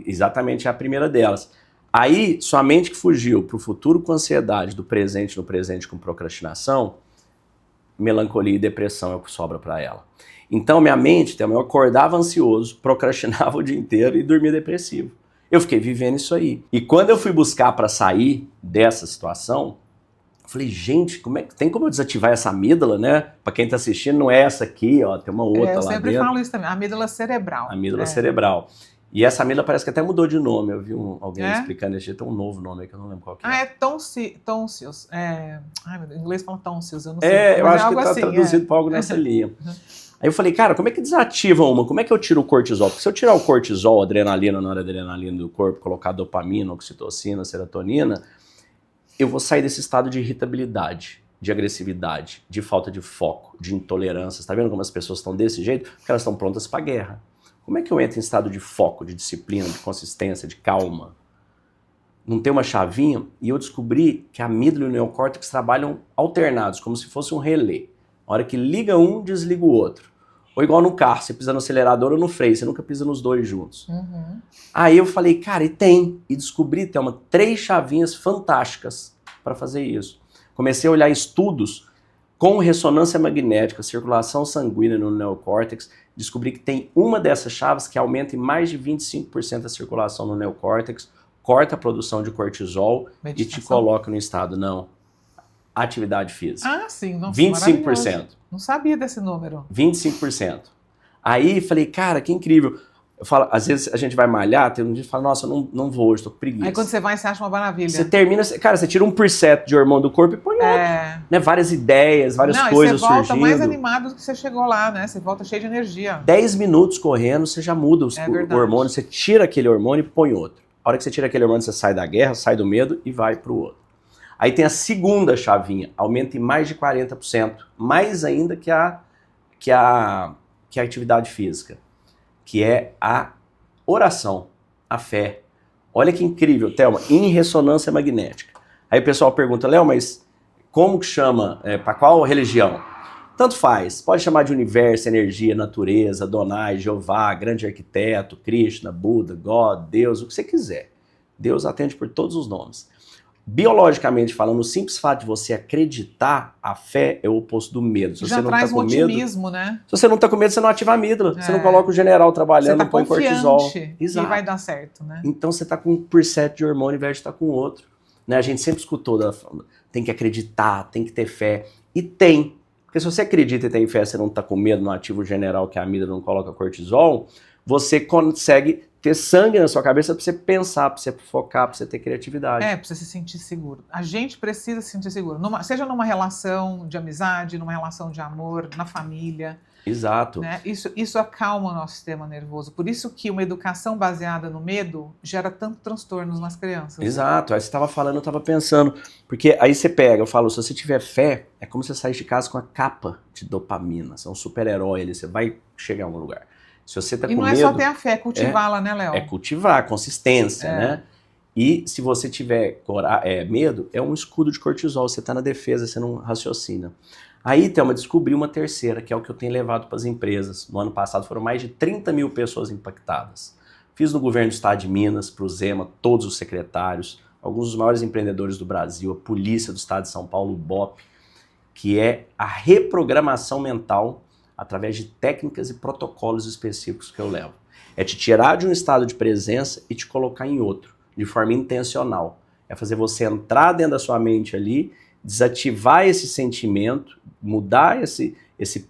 exatamente a primeira delas. Aí, sua mente que fugiu para o futuro com ansiedade, do presente no presente com procrastinação, melancolia e depressão é o que sobra para ela. Então, minha mente, eu acordava ansioso, procrastinava o dia inteiro e dormia depressivo. Eu fiquei vivendo isso aí. E quando eu fui buscar para sair dessa situação, eu falei, gente, tem como eu desativar essa amígdala, né? Para quem está assistindo, não é essa aqui, ó, tem uma outra lá dentro. Eu sempre falo isso também, a amígdala cerebral. Amígdala cerebral. E essa amígdala parece que até mudou de nome. Eu vi alguém explicando esse jeito, tem um novo nome aí que eu não lembro qual que é. É tonsils. Em inglês fala tonsils, eu não sei. Eu acho que está traduzido para algo nessa linha. Aí eu falei, cara, como é que desativa uma? Como é que eu tiro o cortisol? Porque se eu tirar o cortisol, a adrenalina, noradrenalina do corpo, colocar dopamina, oxitocina, serotonina, eu vou sair desse estado de irritabilidade, de agressividade, de falta de foco, de intolerância. Você tá vendo como as pessoas estão desse jeito? Porque elas estão prontas para a guerra. Como é que eu entro em estado de foco, de disciplina, de consistência, de calma? Não tem uma chavinha? E eu descobri que a amígdala e o neocórtex trabalham alternados, como se fosse um relé. A hora que liga um, desliga o outro. Ou igual no carro, você pisa no acelerador ou no freio, você nunca pisa nos dois juntos. Aí eu falei, cara, e descobri, tem 3 chavinhas fantásticas para fazer isso. Comecei a olhar estudos com ressonância magnética, circulação sanguínea no neocórtex, descobri que tem uma dessas chaves que aumenta em mais de 25% a circulação no neocórtex, corta a produção de cortisol e te coloca no estado, atividade física. Ah, sim. Nossa, 25%. Não sabia desse número. 25%. Aí falei, cara, que incrível. Eu falo, às vezes a gente vai malhar, tem um dia que fala, nossa, eu não vou hoje, tô com preguiça. Aí quando você vai, você acha uma maravilha. Você termina, cara, você tira 1% de hormônio do corpo e põe outro. Né? Várias ideias, várias coisas surgindo. Você volta mais animado do que você chegou lá, né? Você volta cheio de energia. 10 minutos correndo, você já muda o hormônio, você tira aquele hormônio e põe outro. A hora que você tira aquele hormônio, você sai da guerra, sai do medo e vai pro outro. Aí tem a segunda chavinha, aumenta em mais de 40%, mais ainda que a atividade física, que é a oração, a fé. Olha que incrível, Thelma, em ressonância magnética. Aí o pessoal pergunta, Léo, mas como que chama, para qual religião? Tanto faz, pode chamar de universo, energia, natureza, Adonai, Jeová, grande arquiteto, Krishna, Buda, God, Deus, o que você quiser. Deus atende por todos os nomes. Biologicamente falando, o simples fato de você acreditar, a fé é o oposto do medo. Se já você não traz tá com otimismo, medo, né? Se você não está com medo, você não ativa a amígdala. Você não coloca o general trabalhando, você tá não põe cortisol. Exato. E vai dar certo, né? Então você está com 1% de hormônio ao invés de estar com outro. Né? A gente sempre escutou, tem que acreditar, tem que ter fé. E tem. Porque se você acredita e tem fé, você não está com medo, não ativa o general, que a amígdala não coloca cortisol, você consegue ter sangue na sua cabeça para você pensar, para você focar, para você ter criatividade. Para você se sentir seguro. A gente precisa se sentir seguro. Seja numa relação de amizade, numa relação de amor, na família. Exato. Né? Isso acalma o nosso sistema nervoso. Por isso que uma educação baseada no medo gera tanto transtornos nas crianças. Exato. Aí você estava falando, eu estava pensando. Porque aí você pega, eu falo, se você tiver fé, é como você sair de casa com a capa de dopamina. Você é um super-herói ali, você vai chegar em algum lugar. Se você tá com medo, não é só ter a fé, é cultivá-la, né, Léo? É cultivar, consistência, né? E se você tiver medo, é um escudo de cortisol, você está na defesa, você não raciocina. Aí, Thelma, descobri uma terceira, que é o que eu tenho levado para as empresas. No ano passado foram mais de 30 mil pessoas impactadas. Fiz no governo do estado de Minas, para o Zema, todos os secretários, alguns dos maiores empreendedores do Brasil, a polícia do estado de São Paulo, o BOP, que é a reprogramação mental através de técnicas e protocolos específicos que eu levo. É te tirar de um estado de presença e te colocar em outro, de forma intencional. É fazer você entrar dentro da sua mente ali, desativar esse sentimento, mudar esse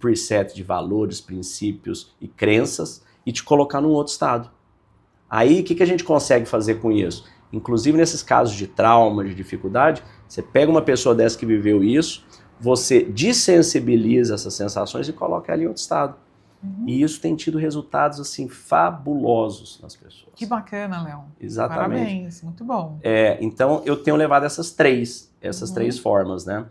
preset de valores, princípios e crenças e te colocar num outro estado. Aí, o que a gente consegue fazer com isso? Inclusive nesses casos de trauma, de dificuldade, você pega uma pessoa dessa que viveu isso, você desensibiliza essas sensações e coloca ela em outro estado. E isso tem tido resultados assim fabulosos nas pessoas. Que bacana, Léo. Exatamente. Parabéns, muito bom. Então eu tenho levado essas três formas, né?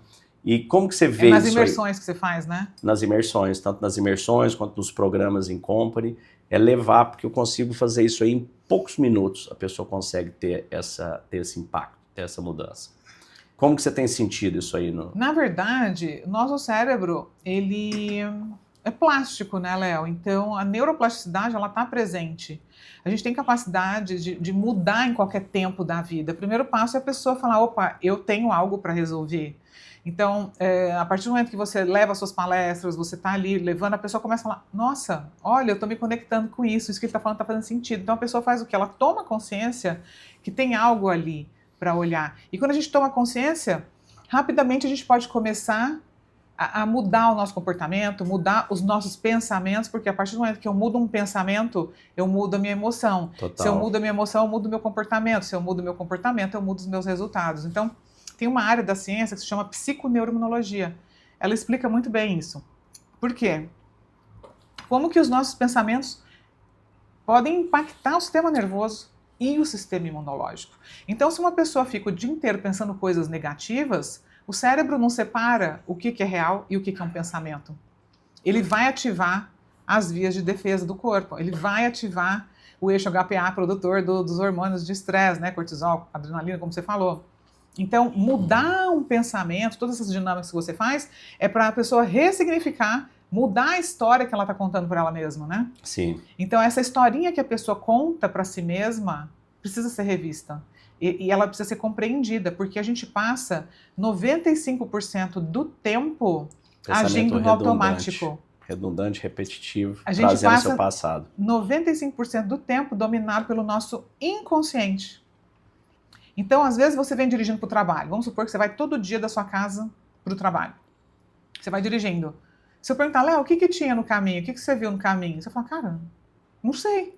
E como que você vê isso nas imersões que você faz, né? Nas imersões, tanto nas imersões quanto nos programas em company. é levar, porque eu consigo fazer isso aí em poucos minutos, a pessoa consegue ter esse impacto, ter essa mudança. Como que você tem sentido isso aí? Na verdade, nosso cérebro, ele é plástico, né, Léo? Então, a neuroplasticidade, ela está presente. A gente tem capacidade de mudar em qualquer tempo da vida. O primeiro passo é a pessoa falar, opa, eu tenho algo para resolver. Então, a partir do momento que você leva as suas palestras, você está ali levando, a pessoa começa a falar, nossa, olha, eu estou me conectando com isso que ele está falando está fazendo sentido. Então, a pessoa faz o quê? Ela toma consciência que tem algo ali para olhar. E quando a gente toma consciência, rapidamente a gente pode começar a mudar o nosso comportamento, mudar os nossos pensamentos, porque a partir do momento que eu mudo um pensamento, eu mudo a minha emoção. Total. Se eu mudo a minha emoção, eu mudo o meu comportamento. Se eu mudo o meu comportamento, eu mudo os meus resultados. Então, tem uma área da ciência que se chama psiconeuroimunologia. Ela explica muito bem isso. Por quê? Como que os nossos pensamentos podem impactar o sistema nervoso e o sistema imunológico. Então, se uma pessoa fica o dia inteiro pensando coisas negativas, o cérebro não separa o que é real e o que é um pensamento. Ele vai ativar as vias de defesa do corpo. Ele vai ativar o eixo HPA, produtor dos hormônios de estresse, né? Cortisol, adrenalina, como você falou. Então, mudar um pensamento, todas essas dinâmicas que você faz, é para a pessoa ressignificar, mudar a história que ela está contando para ela mesma, né? Sim. Então, essa historinha que a pessoa conta para si mesma precisa ser revista. E ela precisa ser compreendida, porque a gente passa 95% do tempo agindo no automático. Redundante, repetitivo, A gente trazendo passa seu passado. 95% do tempo dominado pelo nosso inconsciente. Então, às vezes, você vem dirigindo para o trabalho. Vamos supor que você vai todo dia da sua casa para o trabalho. Você vai dirigindo. Se eu perguntar, Léo, o que tinha no caminho? O que você viu no caminho? Você fala, cara, não sei.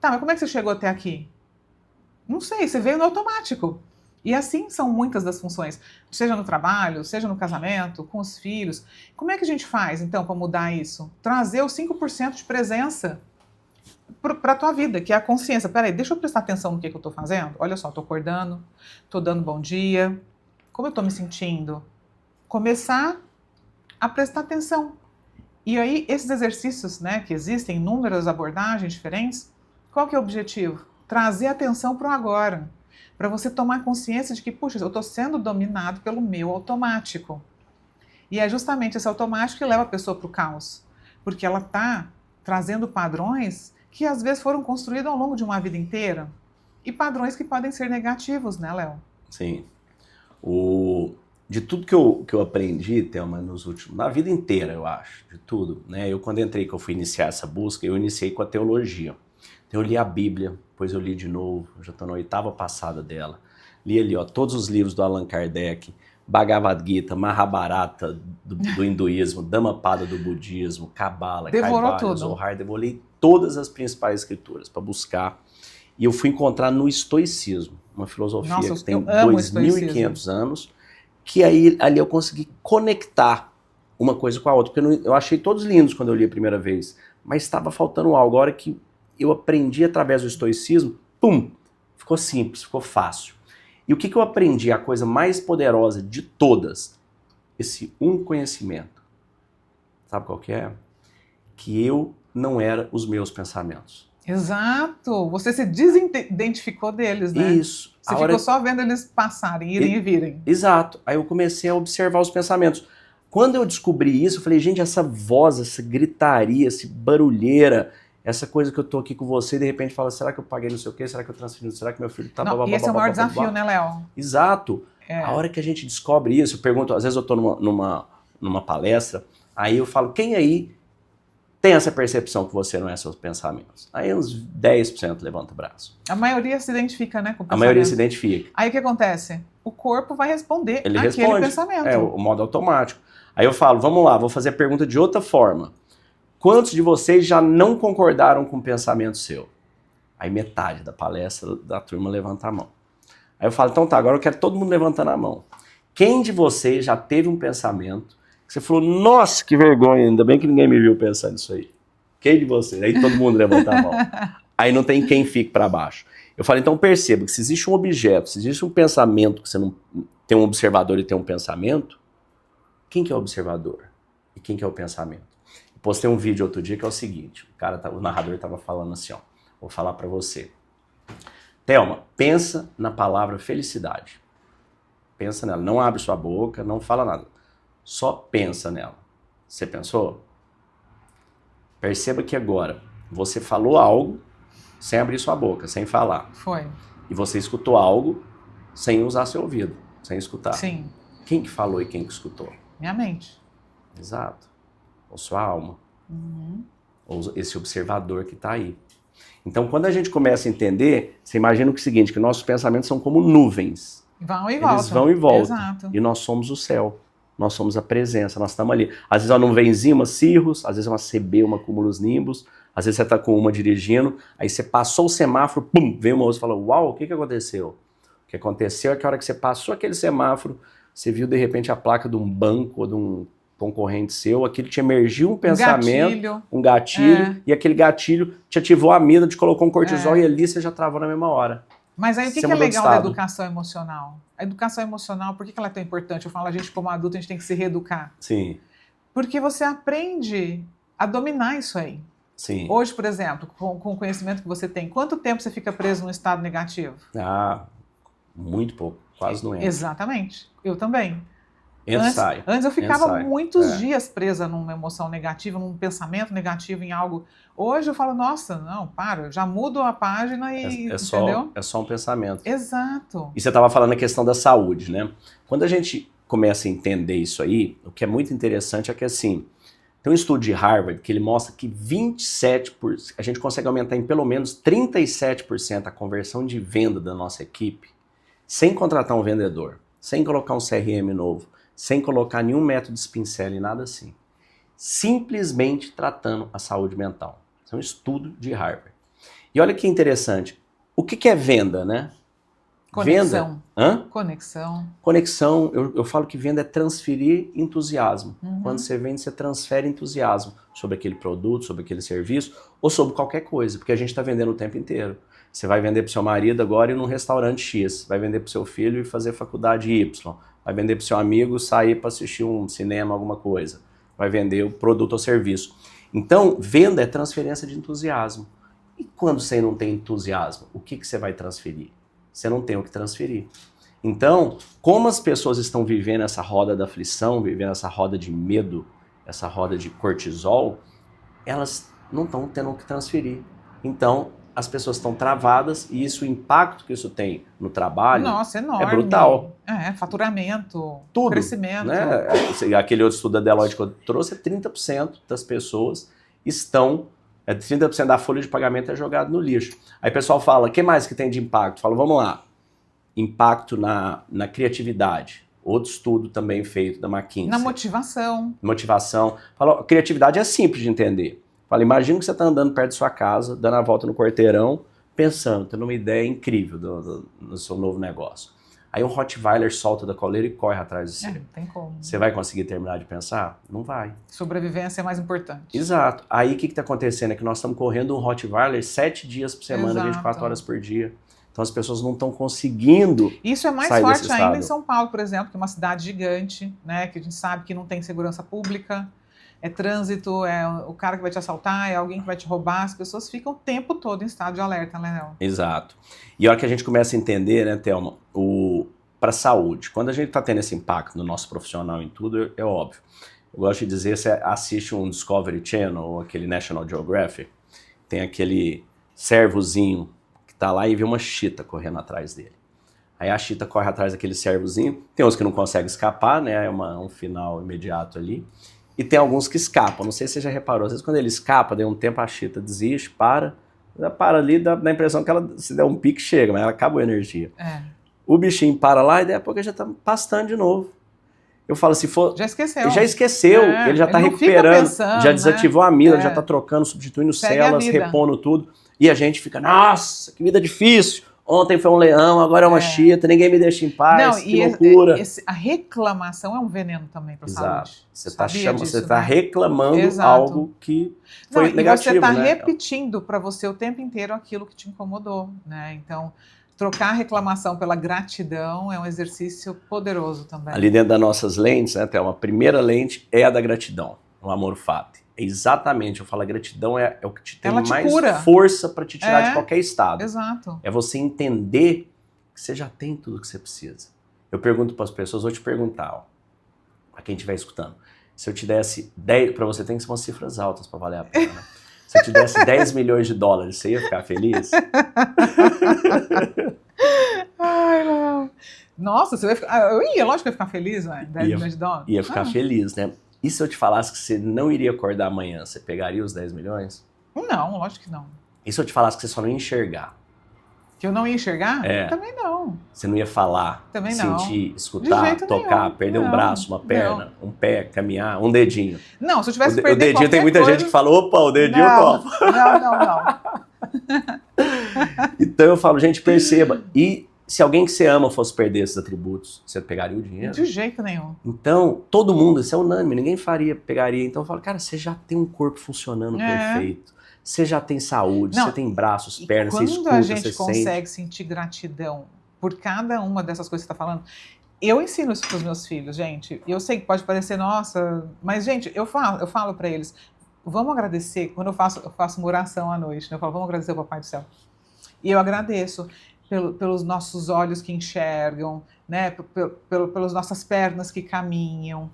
Tá, mas como é que você chegou até aqui? Não sei, você veio no automático. E assim são muitas das funções, seja no trabalho, seja no casamento, com os filhos. Como é que a gente faz, então, para mudar isso? Trazer os 5% de presença para a tua vida, que é a consciência. Peraí, deixa eu prestar atenção no que eu estou fazendo. Olha só, estou acordando, estou dando bom dia, como eu estou me sentindo? Começar a prestar atenção. E aí, esses exercícios, né, que existem, inúmeras abordagens diferentes, qual que é o objetivo? Trazer atenção para o agora, para você tomar consciência de que, puxa, eu estou sendo dominado pelo meu automático. E é justamente esse automático que leva a pessoa para o caos, porque ela está trazendo padrões que às vezes foram construídos ao longo de uma vida inteira, e padrões que podem ser negativos, né, Léo? Sim. De tudo que eu aprendi, Thelma, na vida inteira, eu acho, de tudo, né? Eu, quando entrei, que eu fui iniciar essa busca, eu iniciei com a teologia. Então, eu li a Bíblia, depois eu li de novo, já estou na 8ª passada dela. Li ali, ó, todos os livros do Allan Kardec, Bhagavad Gita, Mahabharata do hinduísmo, Dhammapada do budismo, Kabbalah, Kaivalya, Zohar, devolvi todas as principais escrituras para buscar. E eu fui encontrar no estoicismo, uma filosofia que tem 2.500 anos, que aí ali eu consegui conectar uma coisa com a outra, porque eu achei todos lindos quando eu li a primeira vez, mas estava faltando algo. Agora que eu aprendi através do estoicismo, pum, ficou simples, ficou fácil. E o que eu aprendi, a coisa mais poderosa de todas, esse conhecimento. Sabe qual que é? Que eu não era os meus pensamentos. Exato! Você se desidentificou deles, né? Isso. Você ficou só vendo eles passarem, irem e virem. Exato. Aí eu comecei a observar os pensamentos. Quando eu descobri isso, eu falei, gente, essa voz, essa gritaria, essa barulheira, essa coisa que eu tô aqui com você, e de repente fala, será que eu paguei não sei o quê? Será que eu transferi? Será que meu filho tá... Não, e esse é o maior desafio, né, Léo? Exato. A hora que a gente descobre isso, eu pergunto, às vezes eu tô numa palestra, aí eu falo, quem aí tem essa percepção que você não é seus pensamentos? Aí uns 10% levanta o braço. A maioria se identifica, né, com o pensamento. A maioria se identifica. Aí o que acontece? O corpo vai responder Ele aquele responde. pensamento. É, o modo automático. Aí eu falo, vamos lá, vou fazer a pergunta de outra forma. Quantos de vocês já não concordaram com o pensamento seu? Aí metade da palestra da turma levanta a mão. Aí eu falo, então tá, agora eu quero todo mundo levantando a mão. Quem de vocês já teve um pensamento que você falou, nossa, que vergonha, ainda bem que ninguém me viu pensando isso aí. Quem de vocês? Aí todo mundo levanta a mão. Aí não tem quem fique para baixo. Eu falo, então perceba que se existe um objeto, se existe um pensamento, que você não tem um observador e tem um pensamento, quem que é o observador? E quem que é o pensamento? postei um vídeo outro dia que é o seguinte, o narrador estava falando assim, ó, vou falar para você. Thelma, pensa na palavra felicidade. Pensa nela, não abre sua boca, não fala nada. Só pensa nela. Você pensou? Perceba que agora você falou algo sem abrir sua boca, sem falar. Foi. E você escutou algo sem usar seu ouvido, sem escutar. Sim. Quem que falou e quem que escutou? Minha mente. Exato. Ou sua alma. Ou esse observador que está aí. Então, quando a gente começa a entender, você imagina o seguinte, que nossos pensamentos são como nuvens. Vão e voltam. Eles vão e voltam. Exato. E nós somos o céu. Nós somos a presença, nós estamos ali. Às vezes é uma nuvenzinha, uma cirrus, às vezes é uma CB, uma cúmulos nimbus, às vezes você está com uma dirigindo, aí você passou o semáforo, pum, veio uma outra e falou, uau, o que aconteceu? O que aconteceu é que a hora que você passou aquele semáforo, você viu de repente a placa de um banco ou de um concorrente seu, aquilo te emergiu um pensamento, um gatilho, e aquele gatilho te ativou a amígdala, te colocou um cortisol e ali você já travou na mesma hora. Mas aí o que é legal da educação emocional? A educação emocional, por que ela é tão importante? Eu falo, a gente como adulto, a gente tem que se reeducar. Sim. Porque você aprende a dominar isso aí. Sim. Hoje, por exemplo, com o conhecimento que você tem, quanto tempo você fica preso num estado negativo? Ah, muito pouco. Quase não entra. Exatamente. Eu também. Sai. Antes eu ficava muitos dias presa numa emoção negativa, num pensamento negativo em algo. Hoje eu falo, nossa, não, para, já mudo a página e entendeu? É só um pensamento. Exato. E você estava falando a questão da saúde, né? Quando a gente começa a entender isso aí, o que é muito interessante é que assim, tem um estudo de Harvard que ele mostra que 27%, a gente consegue aumentar em pelo menos 37% a conversão de venda da nossa equipe, sem contratar um vendedor, sem colocar um CRM novo, sem colocar nenhum método de spin-selling, nada assim. Simplesmente tratando a saúde mental. Isso é um estudo de Harvard. E olha que interessante. O que é venda, né? Conexão. Venda. Hã? Conexão. Conexão, eu falo que venda é transferir entusiasmo. Quando você vende, você transfere entusiasmo sobre aquele produto, sobre aquele serviço ou sobre qualquer coisa, porque a gente está vendendo o tempo inteiro. Você vai vender para o seu marido agora ir num restaurante X, vai vender para o seu filho e fazer faculdade Y, vai vender para o seu amigo sair para assistir um cinema, alguma coisa, vai vender o produto ou serviço. Então, venda é transferência de entusiasmo. E quando você não tem entusiasmo, o que você vai transferir? Você não tem o que transferir. Então, como as pessoas estão vivendo essa roda da aflição, vivendo essa roda de medo, essa roda de cortisol, elas não estão tendo o que transferir. Então, as pessoas estão travadas e isso, o impacto que isso tem no trabalho, nossa, enorme. É brutal. Faturamento, tudo, crescimento. Né? Aquele outro estudo da Deloitte que eu trouxe, 30% das pessoas estão, 30% da folha de pagamento é jogado no lixo. Aí o pessoal fala, o que mais que tem de impacto? Fala, vamos lá. Impacto na criatividade. Outro estudo também feito da McKinsey. Na motivação. Motivação. Fala, criatividade é simples de entender. Fala, imagina que você está andando perto da sua casa, dando a volta no quarteirão, pensando, tendo uma ideia incrível do seu novo negócio. Aí um Rottweiler solta da coleira e corre atrás de você. Não tem como. Você vai conseguir terminar de pensar? Não vai. Sobrevivência é mais importante. Exato. Aí o que está acontecendo? É que nós estamos correndo um Rottweiler 7 dias por semana, 24 horas por dia. Então as pessoas não estão conseguindo. Isso é mais forte ainda em São Paulo, por exemplo, que é uma cidade gigante, né? Que a gente sabe que não tem segurança pública. É trânsito, é o cara que vai te assaltar, é alguém que vai te roubar. As pessoas ficam o tempo todo em estado de alerta, né, Léo? Exato. E a hora que a gente começa a entender, né, Thelma, para a saúde, quando a gente está tendo esse impacto no nosso profissional em tudo, é óbvio. Eu gosto de dizer, você assiste um Discovery Channel ou aquele National Geographic, tem aquele servozinho que está lá e vê uma chita correndo atrás dele. Aí a chita corre atrás daquele servozinho, tem uns que não conseguem escapar, né, é um final imediato ali. E tem alguns que escapam, não sei se você já reparou, às vezes quando ele escapa, deu um tempo a chita desiste, para ali, dá a impressão que ela, se der um pique, chega, mas ela acabou a energia. O bichinho para lá e daí a pouco já tá pastando de novo. Eu falo, se for... Já esqueceu. Ele já esqueceu, ele já tá recuperando, pensando, já desativou a amígdala, já tá trocando, substituindo células, repondo tudo. E a gente fica, nossa, que vida difícil. Ontem foi um leão, agora é uma chita, ninguém me deixa em paz, que loucura. A reclamação é um veneno também para a saúde. Você está reclamando algo que foi negativo. E você está né? repetindo para você o tempo inteiro aquilo que te incomodou. Né? Então, trocar a reclamação pela gratidão é um exercício poderoso também. Ali dentro das nossas lentes, né, Thelma, a primeira lente é a da gratidão, o amor fati. Exatamente, eu falo, a gratidão é o que te tem Ela te mais cura. força para te tirar de qualquer estado. Exato. É você entender que você já tem tudo que você precisa. Eu pergunto para as pessoas, vou te perguntar, ó, a quem estiver escutando, se eu te desse 10, para você tem que ser umas cifras altas para valer a pena, né? Se eu te desse 10 milhões de dólares, você ia ficar feliz? Ai, não. Nossa, você vai ficar... lógico que eu ia ficar feliz, né? 10 milhões de dólares. Ia ficar feliz, né? E se eu te falasse que você não iria acordar amanhã, você pegaria os 10 milhões? Não, lógico que não. E se eu te falasse que você só não ia enxergar? Que eu não ia enxergar? É. Também não. Você não ia falar, Também não. sentir, De escutar, jeito tocar, nenhum. perder um Não, braço, uma perna, um pé, caminhar, um dedinho. Não, se eu tivesse O perdido dedinho, tem muita gente que fala, opa, o dedinho eu topo. Não. Então eu falo, gente, perceba. E se alguém que você ama fosse perder esses atributos, você pegaria o dinheiro? De jeito nenhum. Então, todo mundo, isso é unânime, ninguém pegaria. Então eu falo, cara, você já tem um corpo funcionando perfeito. Você já tem saúde, você tem braços, pernas, você escuta, quando a gente você consegue sentir gratidão por cada uma dessas coisas que você está falando, eu ensino isso para os meus filhos, gente. Eu sei que pode parecer, nossa, mas, gente, eu falo para eles, vamos agradecer, quando eu faço uma oração à noite, né? Eu falo, vamos agradecer ao Papai do Céu. E eu agradeço pelos nossos olhos que enxergam, né? Pelas nossas pernas que caminham,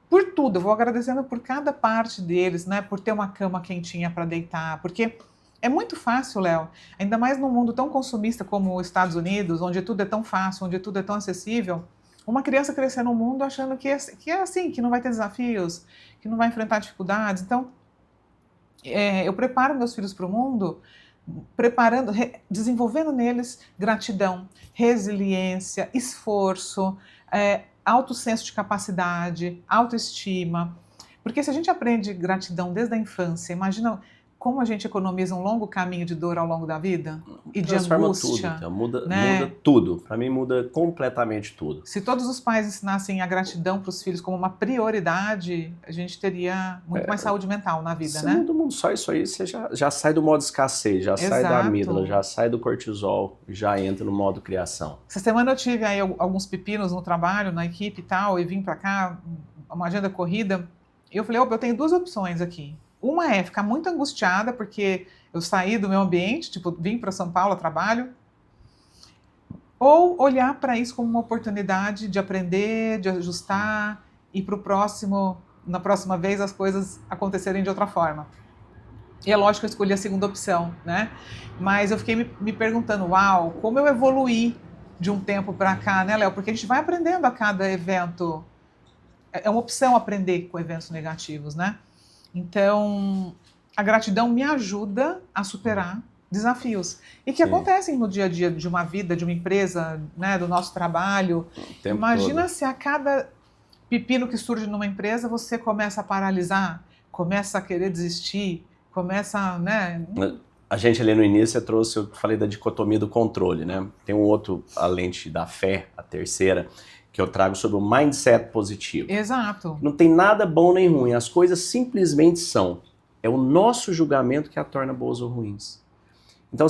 por tudo. Eu vou agradecendo por cada parte deles, né? Por ter uma cama quentinha para deitar, porque é muito fácil, Léo, ainda mais num mundo tão consumista como os Estados Unidos, onde tudo é tão fácil, onde tudo é tão acessível, uma criança crescer no mundo achando que é assim, que não vai ter desafios, que não vai enfrentar dificuldades. Então, eu preparo meus filhos para o mundo desenvolvendo neles gratidão, resiliência, esforço, alto senso de capacidade, autoestima. Porque se a gente aprende gratidão desde a infância, imagina como a gente economiza um longo caminho de dor ao longo da vida e de angústia. Tudo, então, muda tudo. Para mim muda completamente tudo. Se todos os pais ensinassem a gratidão para os filhos como uma prioridade, a gente teria muito mais saúde mental na vida, né? Muda o mundo, só isso aí, você já sai do modo escassez, já sai da amígdala, já sai do cortisol, já entra no modo criação. Essa semana eu tive aí alguns pepinos no trabalho, na equipe e tal, e vim para cá, uma agenda corrida, e eu falei, opa, eu tenho duas opções aqui. Uma é ficar muito angustiada, porque eu saí do meu ambiente, tipo, vim para São Paulo a trabalho, ou olhar para isso como uma oportunidade de aprender, de ajustar, e na próxima vez as coisas acontecerem de outra forma. E é lógico que eu escolhi a segunda opção, né? Mas eu fiquei me perguntando, uau, como eu evoluí de um tempo para cá, né, Léo? Porque a gente vai aprendendo a cada evento. É uma opção aprender com eventos negativos, né? Então, a gratidão me ajuda a superar desafios. E que acontecem no dia a dia de uma vida, de uma empresa, né, do nosso trabalho. Imagina se a cada pepino que surge numa empresa, você começa a paralisar, começa a querer desistir, começa, né? A gente ali no início, eu falei da dicotomia do controle, né? Tem um outro, a lente da fé, a terceira, que eu trago sobre o mindset positivo. Exato. Não tem nada bom nem ruim, as coisas simplesmente são. É o nosso julgamento que a torna boas ou ruins. Então,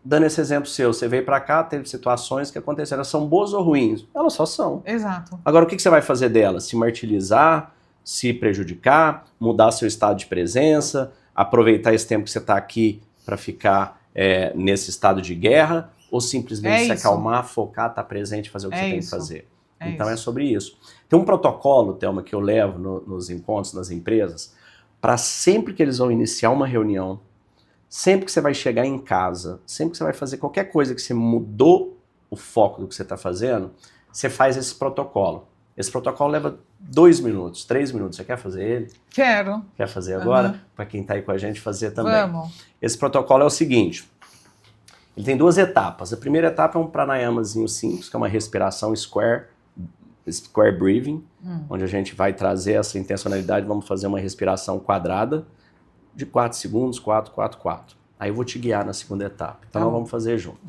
dando esse exemplo seu, você veio para cá, teve situações que aconteceram, elas são boas ou ruins? Elas só são. Exato. Agora, o que você vai fazer delas? Se martirizar, se prejudicar, mudar seu estado de presença, aproveitar esse tempo que você está aqui para ficar nesse estado de guerra, ou simplesmente se acalmar, focar, estar presente, fazer o que você tem que fazer? Então é sobre isso. Tem um protocolo, Thelma, que eu levo nos encontros, nas empresas, para sempre que eles vão iniciar uma reunião, sempre que você vai chegar em casa, sempre que você vai fazer qualquer coisa que você mudou o foco do que você está fazendo, você faz esse protocolo. Esse protocolo leva 2 minutos, 3 minutos. Você quer fazer ele? Quero. Quer fazer agora? Para quem está aí com a gente fazer também. Vamos. Esse protocolo é o seguinte, ele tem 2 etapas. A primeira etapa é um pranayamazinho simples, que é uma respiração square breathing, onde a gente vai trazer essa intencionalidade, vamos fazer uma respiração quadrada de 4 segundos, 4, 4, 4. Aí eu vou te guiar na segunda etapa. Então nós vamos fazer junto.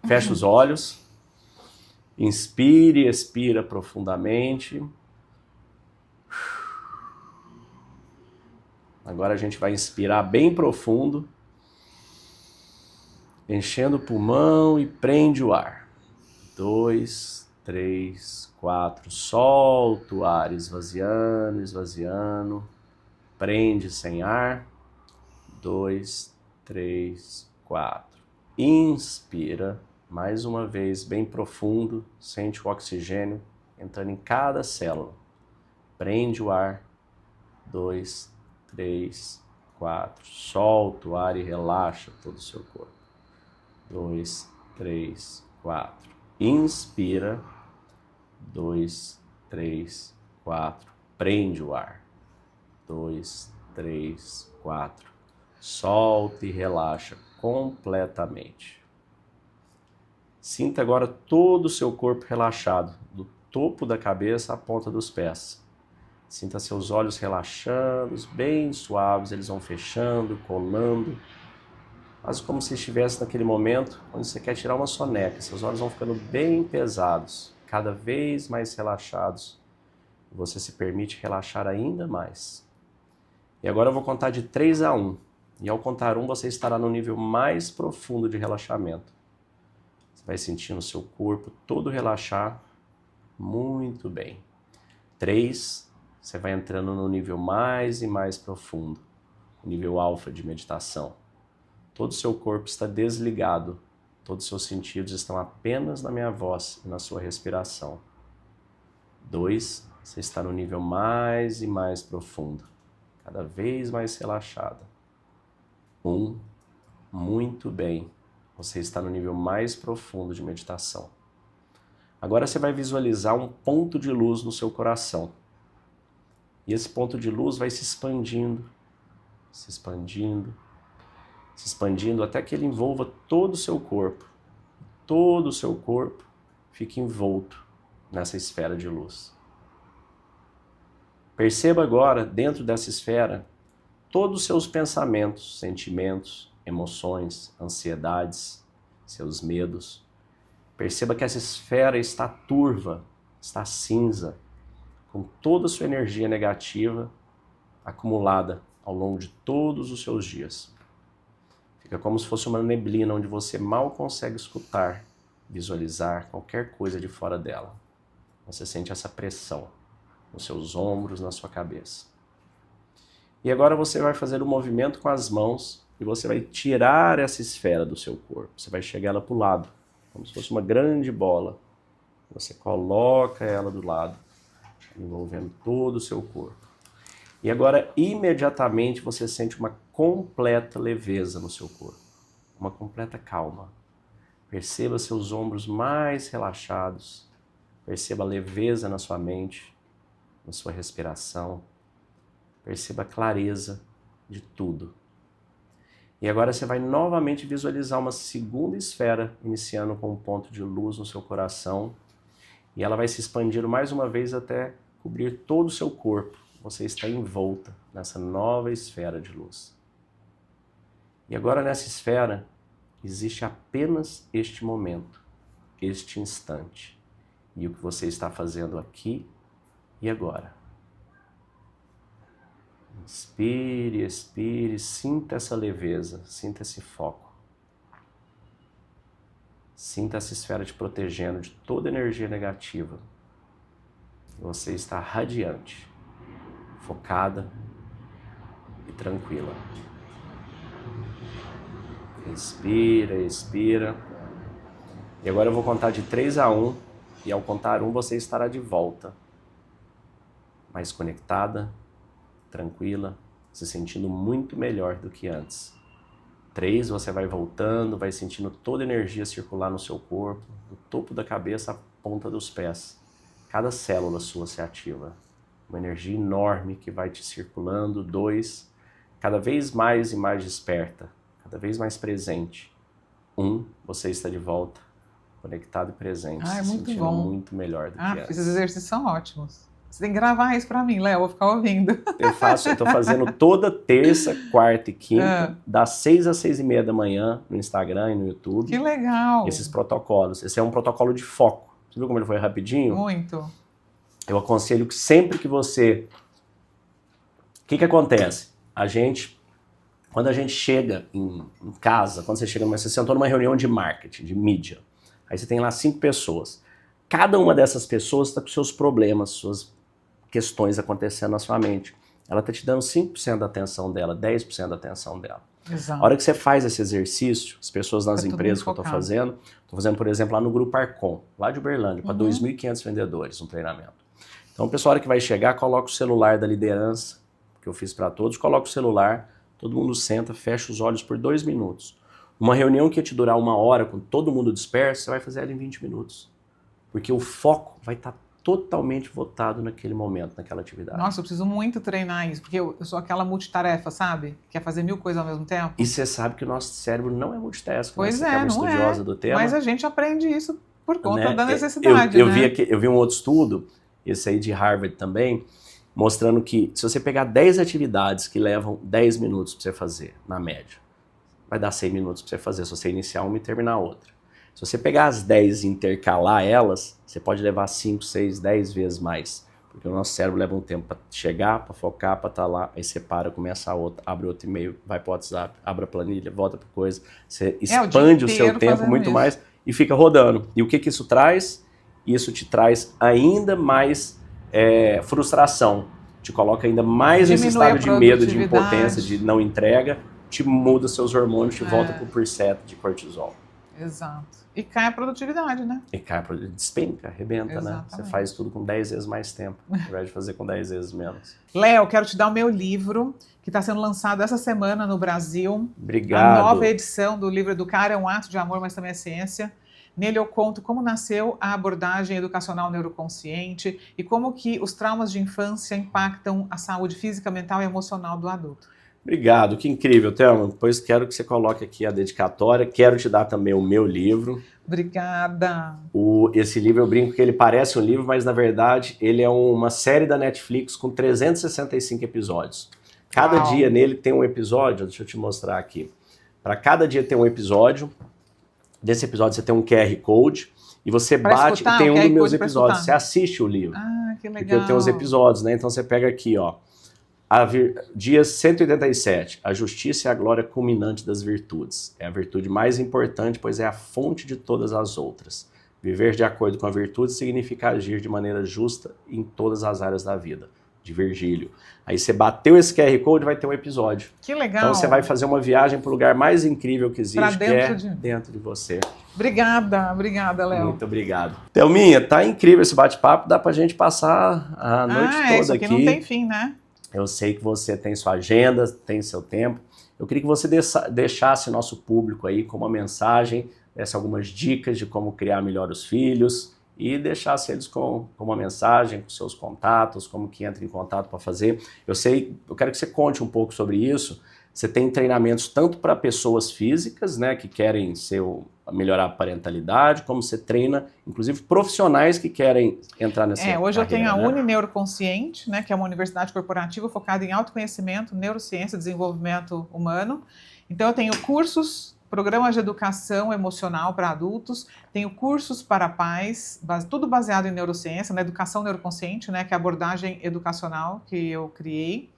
Fecha os olhos, inspire, expira profundamente. Agora a gente vai inspirar bem profundo, enchendo o pulmão e prende o ar. 2, 3, 4, solta o ar, esvaziando, esvaziando. Prende sem ar. 2, 3, 4. Inspira. Mais uma vez, bem profundo. Sente o oxigênio entrando em cada célula. Prende o ar. 2, 3, 4. Solta o ar e relaxa todo o seu corpo. 2, 3, 4. Inspira. 2, 3, 4. Prende o ar. 2, 3, 4. Solta e relaxa completamente. Sinta agora todo o seu corpo relaxado, do topo da cabeça à ponta dos pés. Sinta seus olhos relaxando, bem suaves, eles vão fechando, colando. Quase como se estivesse naquele momento onde você quer tirar uma soneca. Seus olhos vão ficando bem pesados, cada vez mais relaxados. Você se permite relaxar ainda mais. E agora eu vou contar de 3 a 1. E ao contar 1, você estará no nível mais profundo de relaxamento. Você vai sentindo o seu corpo todo relaxar. Muito bem. 3, você vai entrando no nível mais e mais profundo. O nível alfa de meditação. Todo o seu corpo está desligado. Todos os seus sentidos estão apenas na minha voz e na sua respiração. 2, você está no nível mais e mais profundo. Cada vez mais relaxada. 1, muito bem. Você está no nível mais profundo de meditação. Agora você vai visualizar um ponto de luz no seu coração. E esse ponto de luz vai se expandindo, se expandindo, se expandindo até que ele envolva todo o seu corpo. Todo o seu corpo fica envolto nessa esfera de luz. Perceba agora, dentro dessa esfera, todos os seus pensamentos, sentimentos, emoções, ansiedades, seus medos. Perceba que essa esfera está turva, está cinza, com toda a sua energia negativa acumulada ao longo de todos os seus dias. Fica como se fosse uma neblina onde você mal consegue escutar, visualizar qualquer coisa de fora dela. Você sente essa pressão nos seus ombros, na sua cabeça. E agora você vai fazer um movimento com as mãos e você vai tirar essa esfera do seu corpo. Você vai chegar ela para o lado, como se fosse uma grande bola. Você coloca ela do lado, envolvendo todo o seu corpo. E agora, imediatamente, você sente uma completa leveza no seu corpo. Uma completa calma. Perceba seus ombros mais relaxados. Perceba a leveza na sua mente, na sua respiração. Perceba a clareza de tudo. E agora você vai novamente visualizar uma segunda esfera, iniciando com um ponto de luz no seu coração. E ela vai se expandir mais uma vez até cobrir todo o seu corpo. Você está envolta nessa nova esfera de luz. E agora nessa esfera existe apenas este momento, este instante. E o que você está fazendo aqui e agora. Inspire, expire, sinta essa leveza, sinta esse foco. Sinta essa esfera te protegendo de toda energia negativa. Você está radiante, focada e tranquila. Inspira, expira. E agora eu vou contar de 3 a 1. E ao contar 1 você estará de volta. Mais conectada, tranquila, se sentindo muito melhor do que antes. 3, você vai voltando, vai sentindo toda a energia circular no seu corpo, do topo da cabeça à ponta dos pés. Cada célula sua se ativa. Uma energia enorme que vai te circulando. 2, cada vez mais e mais desperta, cada vez mais presente. 1, você está de volta, conectado e presente, é se muito sentindo bom. muito melhor do que antes. Esses exercícios são ótimos. Você tem que gravar isso pra mim, Léo, eu vou ficar ouvindo. Eu tô fazendo toda terça, quarta e quinta, das 6 às 6:30 da manhã, no Instagram e no YouTube. Que legal! Esses protocolos. Esse é um protocolo de foco. Você viu como ele foi rapidinho? Muito. Eu aconselho que sempre que você... O que acontece? Quando a gente chega em casa, quando você sentou numa reunião de marketing, de mídia, aí você tem lá 5 pessoas. Cada uma dessas pessoas está com seus problemas, suas questões acontecendo na sua mente. ela está te dando 5% da atenção dela, 10% da atenção dela. Exato. A hora que você faz esse exercício, as pessoas nas empresas que eu estou fazendo, por exemplo, lá no Grupo Arcon, lá de Uberlândia, para 2.500 vendedores, um treinamento. Então, o pessoal, a hora que vai chegar, coloca o celular da liderança, que eu fiz para todos, coloca o celular, todo mundo senta, fecha os olhos por 2 minutos. Uma reunião que ia te durar 1 hora, com todo mundo disperso, você vai fazer ela em 20 minutos. Porque o foco vai estar totalmente voltado naquele momento, naquela atividade. Nossa, eu preciso muito treinar isso, porque eu sou aquela multitarefa, sabe? Quer fazer 1000 coisas ao mesmo tempo. E você sabe que o nosso cérebro não é multitask, pois né? Você é uma estudiosa do tema. Mas a gente aprende isso por conta né? da necessidade, eu vi um outro estudo, esse aí de Harvard também, mostrando que se você pegar 10 atividades que levam 10 minutos para você fazer, na média, vai dar 100 minutos para você fazer, se você iniciar uma e terminar outra. Se você pegar as 10 e intercalar elas, você pode levar 5, 6, 10 vezes mais. Porque o nosso cérebro leva um tempo para chegar, para focar, para estar lá, aí você para, começa a outra, abre outro e-mail, vai para o WhatsApp, abre a planilha, volta para coisa, você expande o seu tempo muito mais e fica rodando. E o que isso traz? Isso te traz ainda mais frustração, te coloca ainda mais nesse estado de medo, de impotência, de não entrega, te muda seus hormônios, te volta para o percento de cortisol. Exato. E cai a produtividade, né? E cai a produtividade, despenca, arrebenta, exatamente, né? Você faz tudo com 10 vezes mais tempo, ao invés de fazer com 10 vezes menos. Léo, quero te dar o meu livro, que está sendo lançado essa semana no Brasil. Obrigado. A nova edição do livro Educar é um ato de amor, mas também é ciência. Nele eu conto como nasceu a abordagem educacional neuroconsciente e como que os traumas de infância impactam a saúde física, mental e emocional do adulto. Obrigado, que incrível, Thelma. Depois quero que você coloque aqui a dedicatória. Quero te dar também o meu livro. Obrigada. Esse livro, eu brinco que ele parece um livro, mas na verdade ele é uma série da Netflix com 365 episódios. Cada dia nele tem um episódio, deixa eu te mostrar aqui. Para cada dia tem um episódio. Desse episódio você tem um QR Code e você bate e tem um dos meus episódios. Você assiste o livro. Ah, que legal. Porque eu tenho os episódios, né? Então você pega aqui, ó. Dia 187, a justiça é a glória culminante das virtudes. É a virtude mais importante, pois é a fonte de todas as outras. Viver de acordo com a virtude significa agir de maneira justa em todas as áreas da vida. De Virgílio. Aí você bateu esse QR Code, vai ter um episódio. Que legal. Então você vai fazer uma viagem para o lugar mais incrível que existe, que é dentro de você. Obrigada, Léo. Muito obrigado. Thelminha, tá incrível esse bate-papo, dá pra gente passar a noite toda isso aqui. Não tem fim, né? Eu sei que você tem sua agenda, tem seu tempo. Eu queria que você deixasse nosso público aí com uma mensagem, desse algumas dicas de como criar melhor os filhos e deixasse eles com uma mensagem, com seus contatos, como que entra em contato para fazer. Eu quero que você conte um pouco sobre isso. Você tem treinamentos tanto para pessoas físicas, né, que querem melhorar a parentalidade, como você treina, inclusive, profissionais que querem entrar nessa carreira. Hoje eu tenho a Uni Neuroconsciente, né, que é uma universidade corporativa focada em autoconhecimento, neurociência e desenvolvimento humano. Então eu tenho cursos, programas de educação emocional para adultos, tenho cursos para pais, tudo baseado em neurociência, na educação neuroconsciente, né, que é a abordagem educacional que eu criei,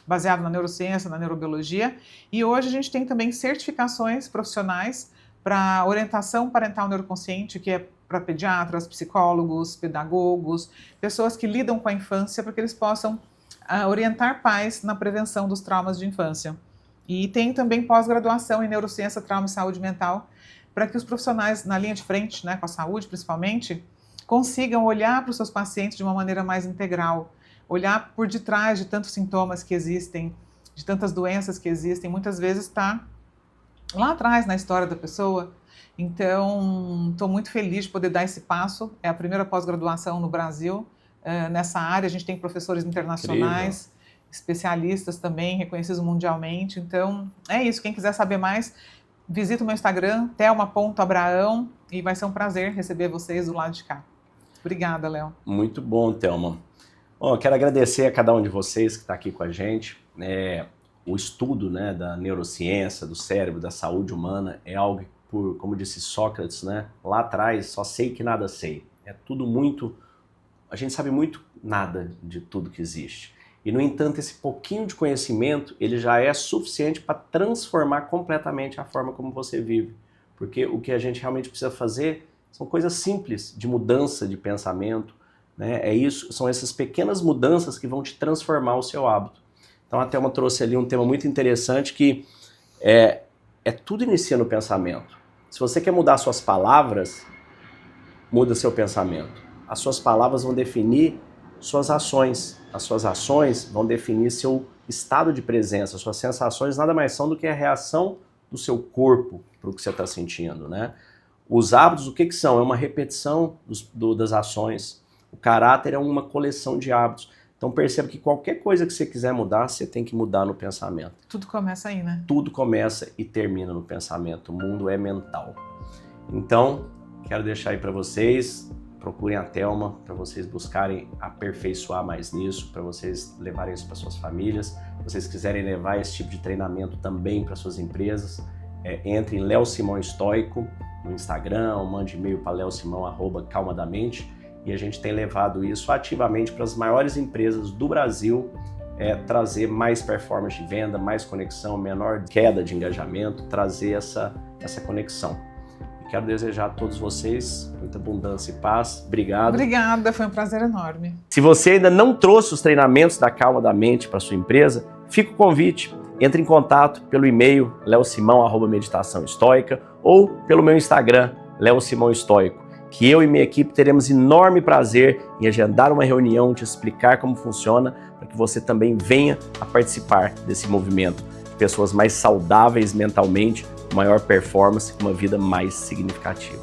baseado na neurociência, na neurobiologia. E hoje a gente tem também certificações profissionais para orientação parental neuroconsciente, que é para pediatras, psicólogos, pedagogos, pessoas que lidam com a infância, para que eles possam orientar pais na prevenção dos traumas de infância. E tem também pós-graduação em neurociência, trauma e saúde mental, para que os profissionais na linha de frente, né, com a saúde principalmente, consigam olhar para os seus pacientes de uma maneira mais integral, olhar por detrás de tantos sintomas que existem, de tantas doenças que existem, muitas vezes está lá atrás na história da pessoa. Então, estou muito feliz de poder dar esse passo. É a primeira pós-graduação no Brasil nessa área. A gente tem professores internacionais, especialistas também, reconhecidos mundialmente. Então, é isso. Quem quiser saber mais, visita o meu Instagram, thelma.abraão, e vai ser um prazer receber vocês do lado de cá. Obrigada, Léo. Muito bom, Thelma. Bom, eu quero agradecer a cada um de vocês que está aqui com a gente. O estudo, né, da neurociência, do cérebro, da saúde humana é algo que, como disse Sócrates, né, lá atrás, só sei que nada sei. É tudo muito... A gente sabe muito nada de tudo que existe. E, no entanto, esse pouquinho de conhecimento, ele já é suficiente para transformar completamente a forma como você vive. Porque o que a gente realmente precisa fazer são coisas simples de mudança de pensamento, né? São essas pequenas mudanças que vão te transformar o seu hábito. Então a Thelma trouxe ali um tema muito interessante que é tudo inicia no pensamento. Se você quer mudar suas palavras, muda seu pensamento. As suas palavras vão definir suas ações. As suas ações vão definir seu estado de presença. Suas sensações nada mais são do que a reação do seu corpo para o que você está sentindo, né? Os hábitos, o que são? É uma repetição das ações. O caráter é uma coleção de hábitos. Então perceba que qualquer coisa que você quiser mudar, você tem que mudar no pensamento. Tudo começa aí, né? Tudo começa e termina no pensamento. O mundo é mental. Então, quero deixar aí para vocês, procurem a Thelma para vocês buscarem aperfeiçoar mais nisso, para vocês levarem isso para suas famílias. Se vocês quiserem levar esse tipo de treinamento também para suas empresas, entre em Léo Simão Estoico no Instagram, ou mande e-mail para leosimão@calmadamente. E a gente tem levado isso ativamente para as maiores empresas do Brasil, trazer mais performance de venda, mais conexão, menor queda de engajamento, trazer essa conexão. Quero desejar a todos vocês muita abundância e paz. Obrigado. Obrigada, foi um prazer enorme. Se você ainda não trouxe os treinamentos da Calma da Mente para sua empresa, fica o convite. Entre em contato pelo e-mail leosimão@meditaçãoestoica ou pelo meu Instagram, Léo Simão Estoico, que eu e minha equipe teremos enorme prazer em agendar uma reunião, te explicar como funciona, para que você também venha a participar desse movimento. Pessoas mais saudáveis mentalmente, maior performance, uma vida mais significativa.